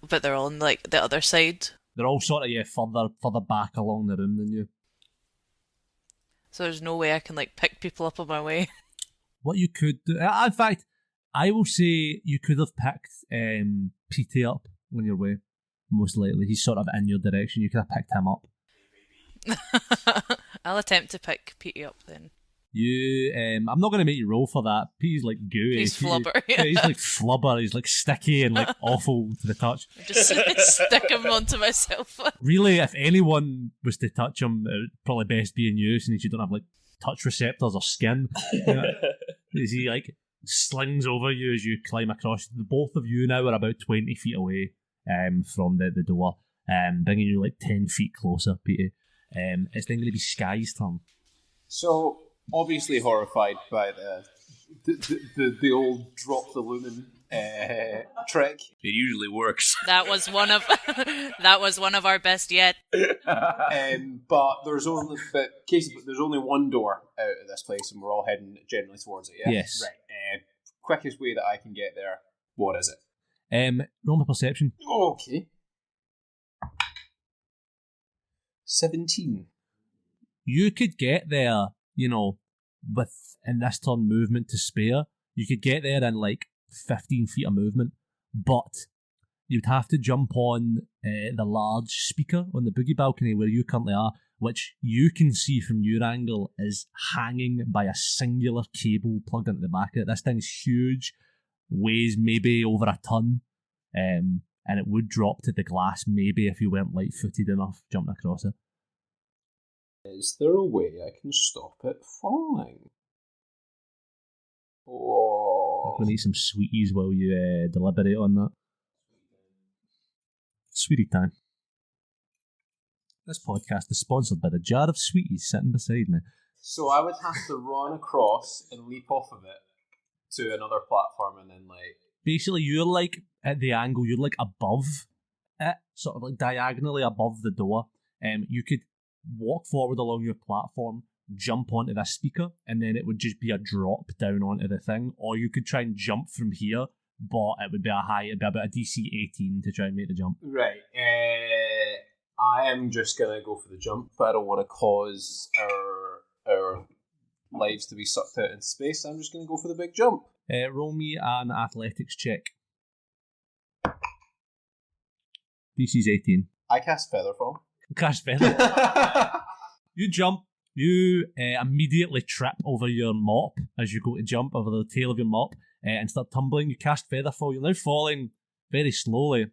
but they're on the other side. They're all sort of further back along the room than you. So there's no way I can pick people up on my way. What you could do, in fact, I will say you could have picked PT up on your way. Most likely, he's sort of in your direction. You could have picked him up. I'll attempt to pick Petey up then. You, I'm not going to make you roll for that. Petey's gooey. He's flubber. Yeah, he's flubber. He's sticky and awful to the touch. Just stick him onto myself. Really, if anyone was to touch him, it would probably best be in you, since you don't have touch receptors or skin. As he slings over you as you climb across. The both of you now are about 20 feet away from the door, bringing you 10 feet closer, Petey. It's then going to be Sky's turn. So, obviously horrified by the old drop the lumen trick. It usually works. That was one of our best yet. But there's only there's only one door out of this place, and we're all heading generally towards it. Yeah? Yes. Right. Quickest way that I can get there. What is it? Roll my perception. Okay. 17. You could get there, with in this turn movement to spare. You could get there in 15 feet of movement, but you'd have to jump on the large speaker on the boogie balcony where you currently are, which you can see from your angle is hanging by a singular cable plugged into the back of it. This thing's huge, weighs maybe over a ton, and it would drop to the glass maybe if you weren't light-footed enough jumping across it. Is there a way I can stop it falling? Oh. I'm going to eat some sweeties while you deliberate on that. Sweetie time. This podcast is sponsored by the jar of sweeties sitting beside me. So I would have to run across and leap off of it to another platform and then Basically, you're at the angle, you're above it, sort of like diagonally above the door, you could walk forward along your platform, jump onto this speaker, and then it would just be a drop down onto the thing. Or you could try and jump from here, but it would be it'd be about a DC 18 to try and make the jump. Right. I am just gonna go for the jump, but I don't want to cause our lives to be sucked out into space. I'm just gonna go for the big jump. Roll me an athletics check. DC's 18. I cast Featherfall. Cast feather. You jump. You immediately trip over your mop as you go to jump over the tail of your mop and start tumbling. You cast Featherfall. You're now falling very slowly.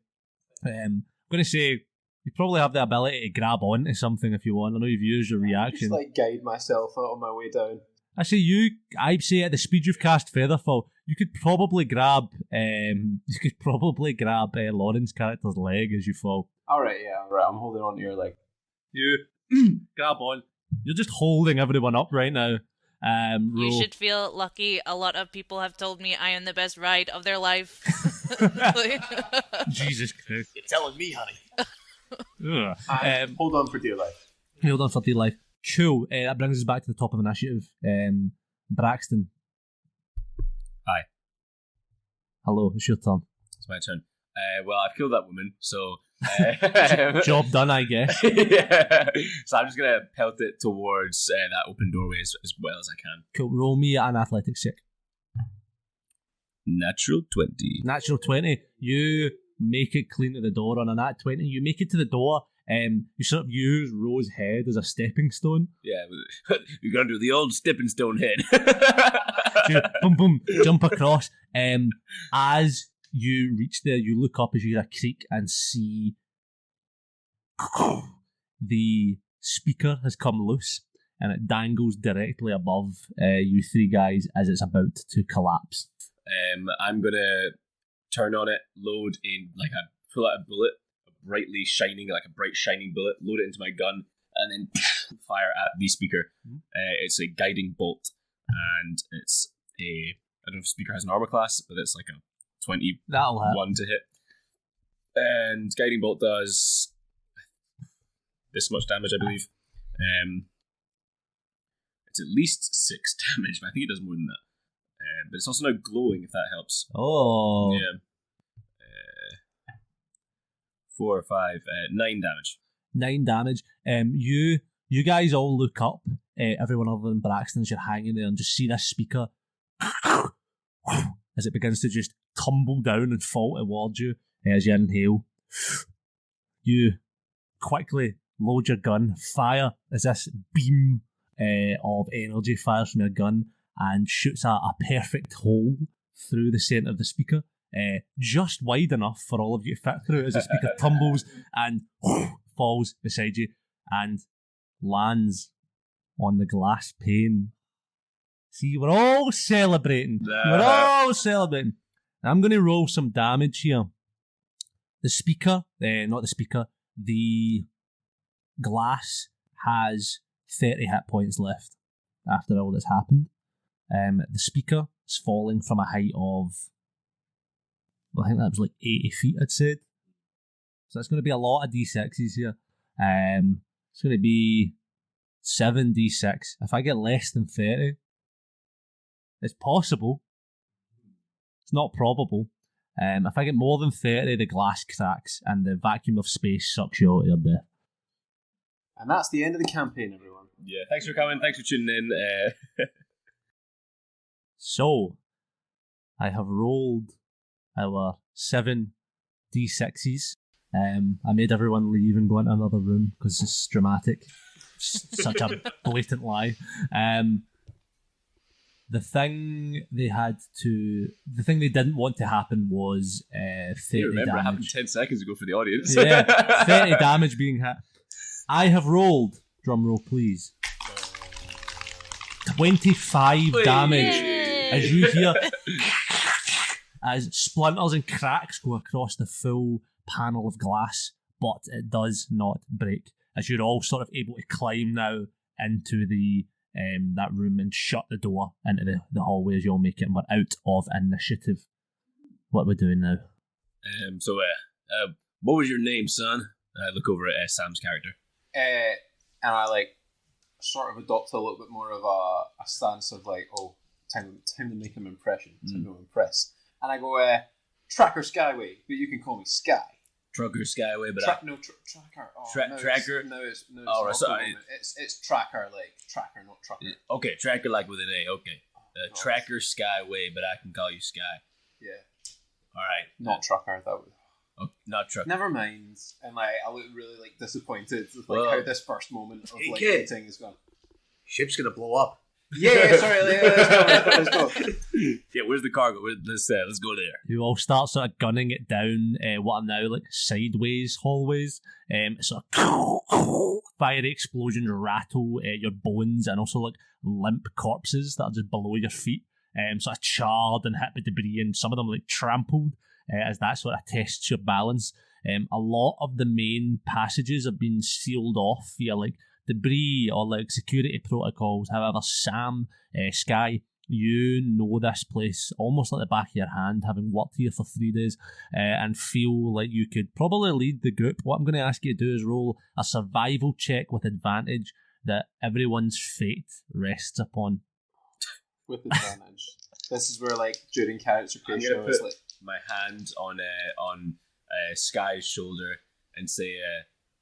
I'm going to say you probably have the ability to grab onto something if you want. I know you've used your reaction. Just guide myself out on my way down. I'd say at the speed you've cast Featherfall, you could probably grab Lauren's character's leg as you fall. Alright, yeah, right. I'm holding on to your leg. You grab on. You're just holding everyone up right now. You should feel lucky. A lot of people have told me I am the best ride of their life. Jesus Christ. You're telling me, honey. Hold on for dear life. Hold on for dear life. Cool. That brings us back to the top of initiative. Braxton. Hi. Hello, it's your turn. It's my turn. Well, I've killed that woman, so... Job done, I guess. Yeah. So I'm just going to pelt it towards that open doorway as well as I can. Cool. Roll me an athletics check. Natural 20. Natural 20. You make it clean to the door on a nat 20. You make it to the door. You sort of use Rose's head as a stepping stone. Yeah, you're going to do the old stepping stone head. You boom, boom, jump across. As you reach there, you look up as you hear a creak and see the speaker has come loose and it dangles directly above you three guys as it's about to collapse. I'm going to turn on it, load in, pull out a bullet, brightly shining, like a bright shining bullet, load it into my gun, and then fire at the speaker. It's a guiding bolt, and it's I don't know if the speaker has an armor class, but it's like a 21 to hit. And guiding bolt does this much damage, I believe. It's at least 6 damage, but I think it does more than that. But it's also now glowing, if that helps. Oh. Yeah. 4 or 5, 9 damage. 9 damage. You guys all look up, everyone other than Braxton, as you're hanging there, and just see this speaker as it begins to just tumble down and fall towards you as you inhale. You quickly load your gun, fire as this beam of energy fires from your gun and shoots a perfect hole through the centre of the speaker. Just wide enough for all of you to fit through as the speaker tumbles and falls beside you and lands on the glass pane. See, we're all celebrating. We're all celebrating. I'm going to roll some damage here. The speaker, the glass has 30 hit points left after all that's happened. The speaker is falling from a height of, I think that was 80 feet, I'd said. So it's going to be a lot of D6s here. It's going to be 7d6. If I get less than 30, it's possible. It's not probable. If I get more than 30, the glass cracks and the vacuum of space sucks you out of your death. And that's the end of the campaign, everyone. Yeah, thanks for coming. Thanks for tuning in. So, I have rolled our 7d6s. I made everyone leave and go into another room because it's dramatic. Such a blatant lie. The thing they didn't want to happen was 30 remember, damage. it happened 10 seconds ago for the audience. Yeah, 30 damage being hit. I have rolled, drum roll please, 25 damage as you hear as splinters and cracks go across the full panel of glass, but it does not break. As you're all sort of able to climb now into the that room and shut the door into the hallway as you all make it, and we're out of initiative. What are we doing now? What was your name, son? And I look over at Sam's character. And I like sort of adopt a little bit more of a stance of like, oh, time to make an impression, time to impress. And I go, Tracker Skyway, but you can call me Sky. Trucker Skyway, but Tracker. Oh, Tracker. It's Oh, sorry. It's Tracker, like Tracker, not Trucker. Okay, Tracker like with an A. Okay, Tracker Skyway, but I can call you Sky. Yeah. All right. Not Trucker. That would. Oh, not Trucker. Never mind. And like, I look really like disappointed with like how this first moment of like kid. meeting is gone. Ship's gonna blow up. Yeah, sorry. Let's go. Yeah, where's the cargo? Let's go there. You all start sort of gunning it down what are now like sideways hallways. Sort of fiery explosions rattle your bones and also like limp corpses that are just below your feet. Sort of charred and hit with debris, and some of them like trampled as that sort of tests your balance. A lot of the main passages have been sealed off via like debris or like security protocols. However, Sam, Sky, you know this place almost like the back of your hand, having worked here for 3 days, and feel like you could probably lead the group. What I'm going to ask you to do is roll a survival check with advantage that everyone's fate rests upon. With advantage. This is where like during character I'm creation, gonna I was put like, my hand on Sky's shoulder and say,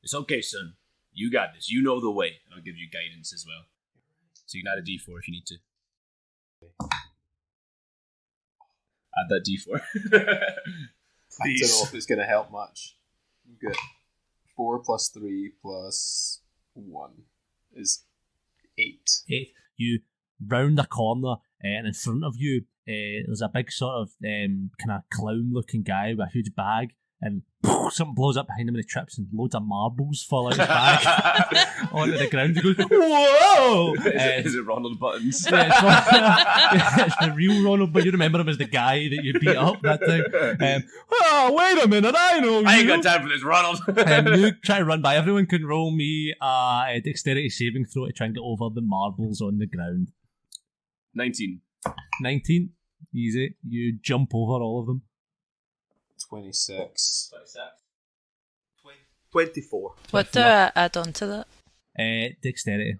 "It's okay, son. You got this. You know the way." And I'll give you guidance as well. So you can add a D4 if you need to. Add that D4. I don't know if it's going to help much. Good. 4 plus 3 plus 1 is 8. 8. You round a corner, and in front of you, there's a big sort of kind of clown-looking guy with a huge bag, and something blows up behind him and he trips, and loads of marbles fall out of his bag onto the ground. He goes, "Whoa!" Is it Ronald Buttons? Yeah, it's the real Ronald, but you remember him as the guy that you beat up that time. Oh, wait a minute, I know you. I ain't got time for this, Ronald. You try to run by. Everyone can roll me a dexterity saving throw to try and get over the marbles on the ground. 19. 19. Easy. You jump over all of them. 26. 24. What do I add on to that? Dexterity.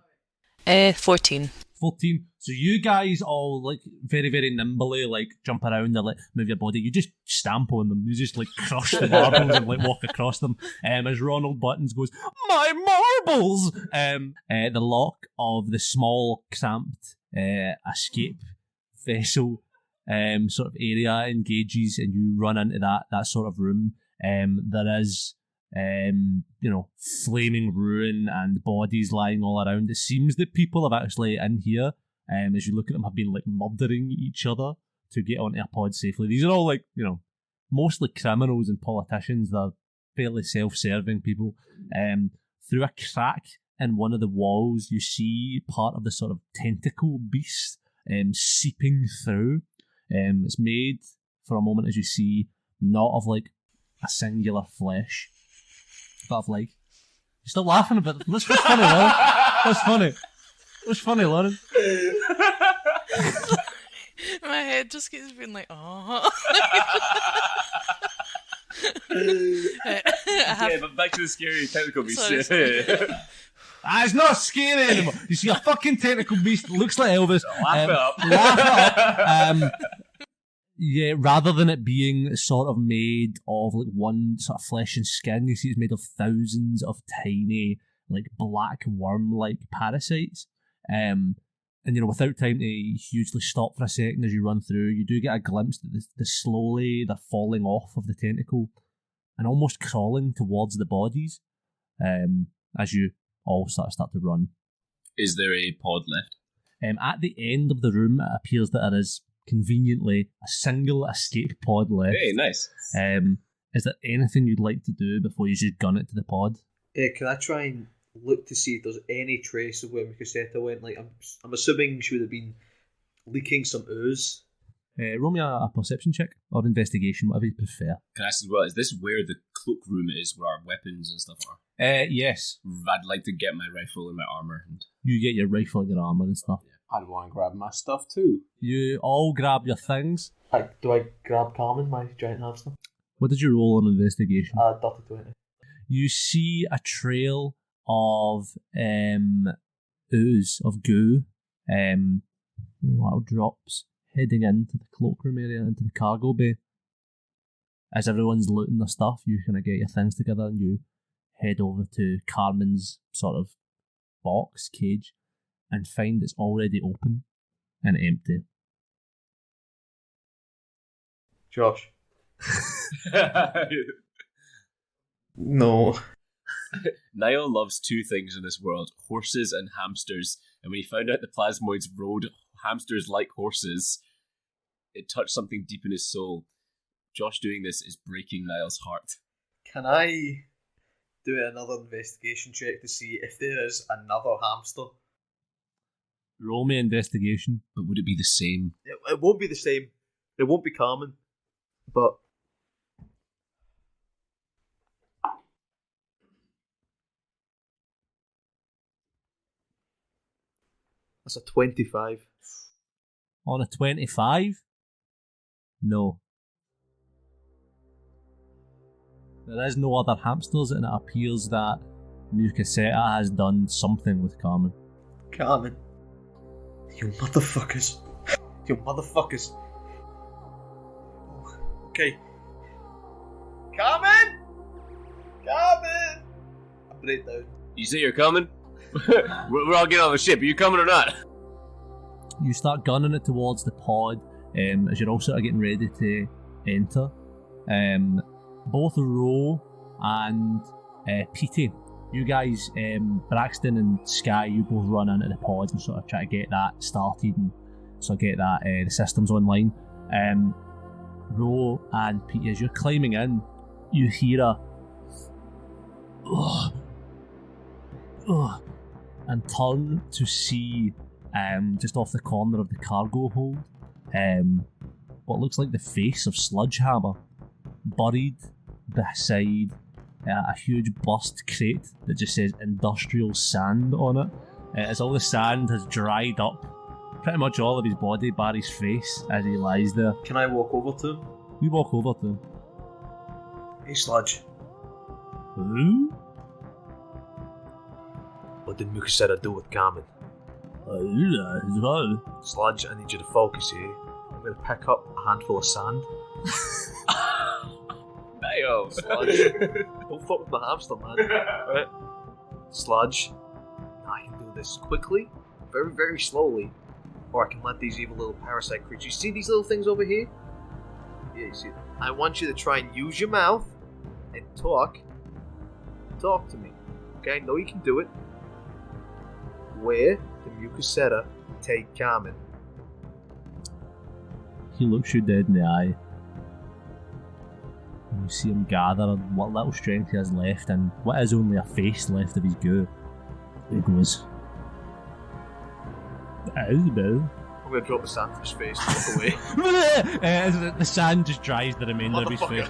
14. 14. So you guys all like very, very nimbly like jump around and like move your body. You just stamp on them. You just like crush the marbles and like walk across them. As Ronald Buttons goes, "My marbles!" The lock of the small cramped escape vessel sort of area engages, and you run into that sort of room. There is flaming ruin and bodies lying all around. It seems that people have actually in here, as you look at them, have been like murdering each other to get onto a pod safely. These are all like, mostly criminals and politicians. They're fairly self-serving people. Through a crack in one of the walls, you see part of the sort of tentacle beast seeping through. It's made, for a moment, as you see, not of like a singular flesh, but of like... You're still laughing about it. That's funny, Lauren. That's funny. What's funny, Lauren? My head just keeps being like, oh. Yeah, but back to the scary tentacle beast. It's not scary anymore. You see a fucking tentacle beast that looks like Elvis. Laugh it up. Laugh it up. Yeah, rather than it being sort of made of like one sort of flesh and skin, you see it's made of thousands of tiny, like black worm-like parasites. And without time to hugely stop for a second as you run through, you do get a glimpse that slowly they're falling off of the tentacle and almost crawling towards the bodies. As you all start to run. Is there a pod left? At the end of the room, it appears that there is conveniently a single escape pod left. Hey, nice. Is there anything you'd like to do before you just gun it to the pod? Can I try and look to see if there's any trace of where Mikaseta went? Like, I'm assuming she would have been leaking some ooze. Roll me a perception check or investigation, whatever you prefer. Can I ask as well, is this where the cloak room is, where our weapons and stuff are? Yes. I'd like to get my rifle and my armour. You get your rifle and your armour and stuff. I'd want to grab my stuff too. You all grab your things. Do I grab Carmen, my giant hamster? What did you roll on investigation? Dirty 20. You see a trail of ooze, of goo, little drops heading into the cloakroom area, into the cargo bay. As everyone's looting their stuff, you kind of get your things together and you head over to Carmen's sort of box, cage, and find it's already open and empty. Josh. No. Niall loves two things in this world, horses and hamsters, and when he found out the plasmoids rode hamsters like horses, it touched something deep in his soul. Josh doing this is breaking Niall's heart. Can I do another investigation check to see if there is another hamster? Roll me investigation. But would it be the same? It won't be the same. It won't be Carmen. But that's a 25. On a 25? No. There is no other hamsters, and it appears that Mukaseta has done something with Carmen. Carmen. You motherfuckers. You motherfuckers. Oh, okay. Carmen! Carmen! I break down. You say you're coming? We're all getting on the ship. Are you coming or not? You start gunning it towards the pod as you're all sort of getting ready to enter. Both Ro and Petey, you guys, Braxton and Sky, you both run into the pod and sort of try to get that started and sort of get that the systems online. Ro and Petey, as you're climbing in, you hear a and turn to see just off the corner of the cargo hold what looks like the face of Sludgehammer buried beside a huge burst crate that just says industrial sand on it. As all the sand has dried up pretty much all of his body bar his face as he lies there. Can I walk over to him? You walk over to him. Hey, Sludge. Who? What did Mukaseta do with Carmen? Sludge, I need you to focus here. I'm going to pick up a handful of sand. Niall. Sludge. Don't fuck with my hamster, man. Right? Sludge. I can do this quickly, very, very slowly, or I can let these evil little parasite creatures. See these little things over here? Yeah, you see them. I want you to try and use your mouth and talk. Talk to me. Okay, I know you can do it. Where did Mukaseta take Carmen? He looks you dead in the eye. And you see him gather what little strength he has left and what is only a face left of his goo. He goes, I'm going to drop the sand from his face and walk away. The sand just dries the remainder of his face.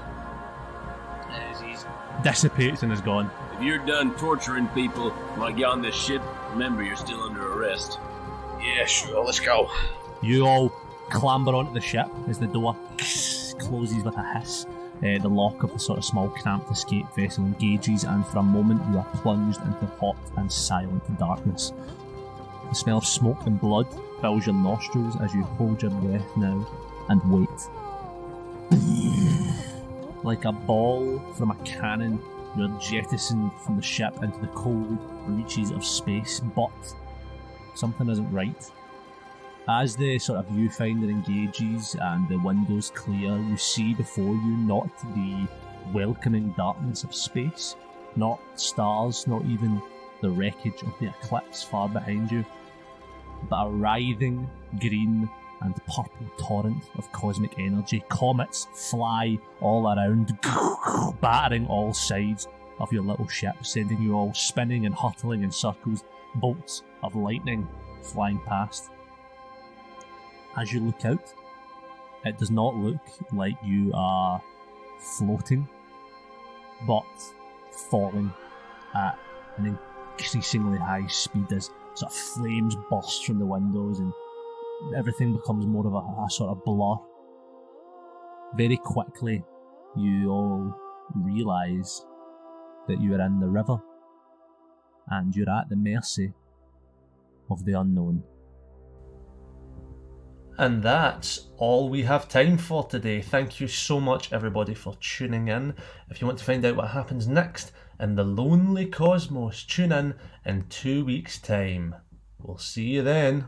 Dissipates and is gone. If you're done torturing people when I get on this ship, remember you're still under arrest. Yeah, sure, let's go. You all clamber onto the ship as the door closes with a hiss. The lock of the sort of small cramped escape vessel engages, and for a moment you are plunged into hot and silent darkness. The smell of smoke and blood fills your nostrils as you hold your breath now and wait. Like a ball from a cannon, you're jettisoned from the ship into the cold reaches of space, but something isn't right. As the sort of viewfinder engages and the windows clear, you see before you not the welcoming darkness of space, not stars, not even the wreckage of the eclipse far behind you, but a writhing green and purple torrent of cosmic energy. Comets fly all around, battering all sides of your little ship, sending you all spinning and hurtling in circles, bolts of lightning flying past. As you look out, it does not look like you are floating, but falling at an increasingly high speed as sort of flames burst from the windows and everything becomes more of a sort of blur. Very quickly, you all realise that you are in the river and you're at the mercy of the unknown. And that's all we have time for today. Thank you so much, everybody, for tuning in. If you want to find out what happens next in the Lonely Cosmos, tune in 2 weeks' time. We'll see you then.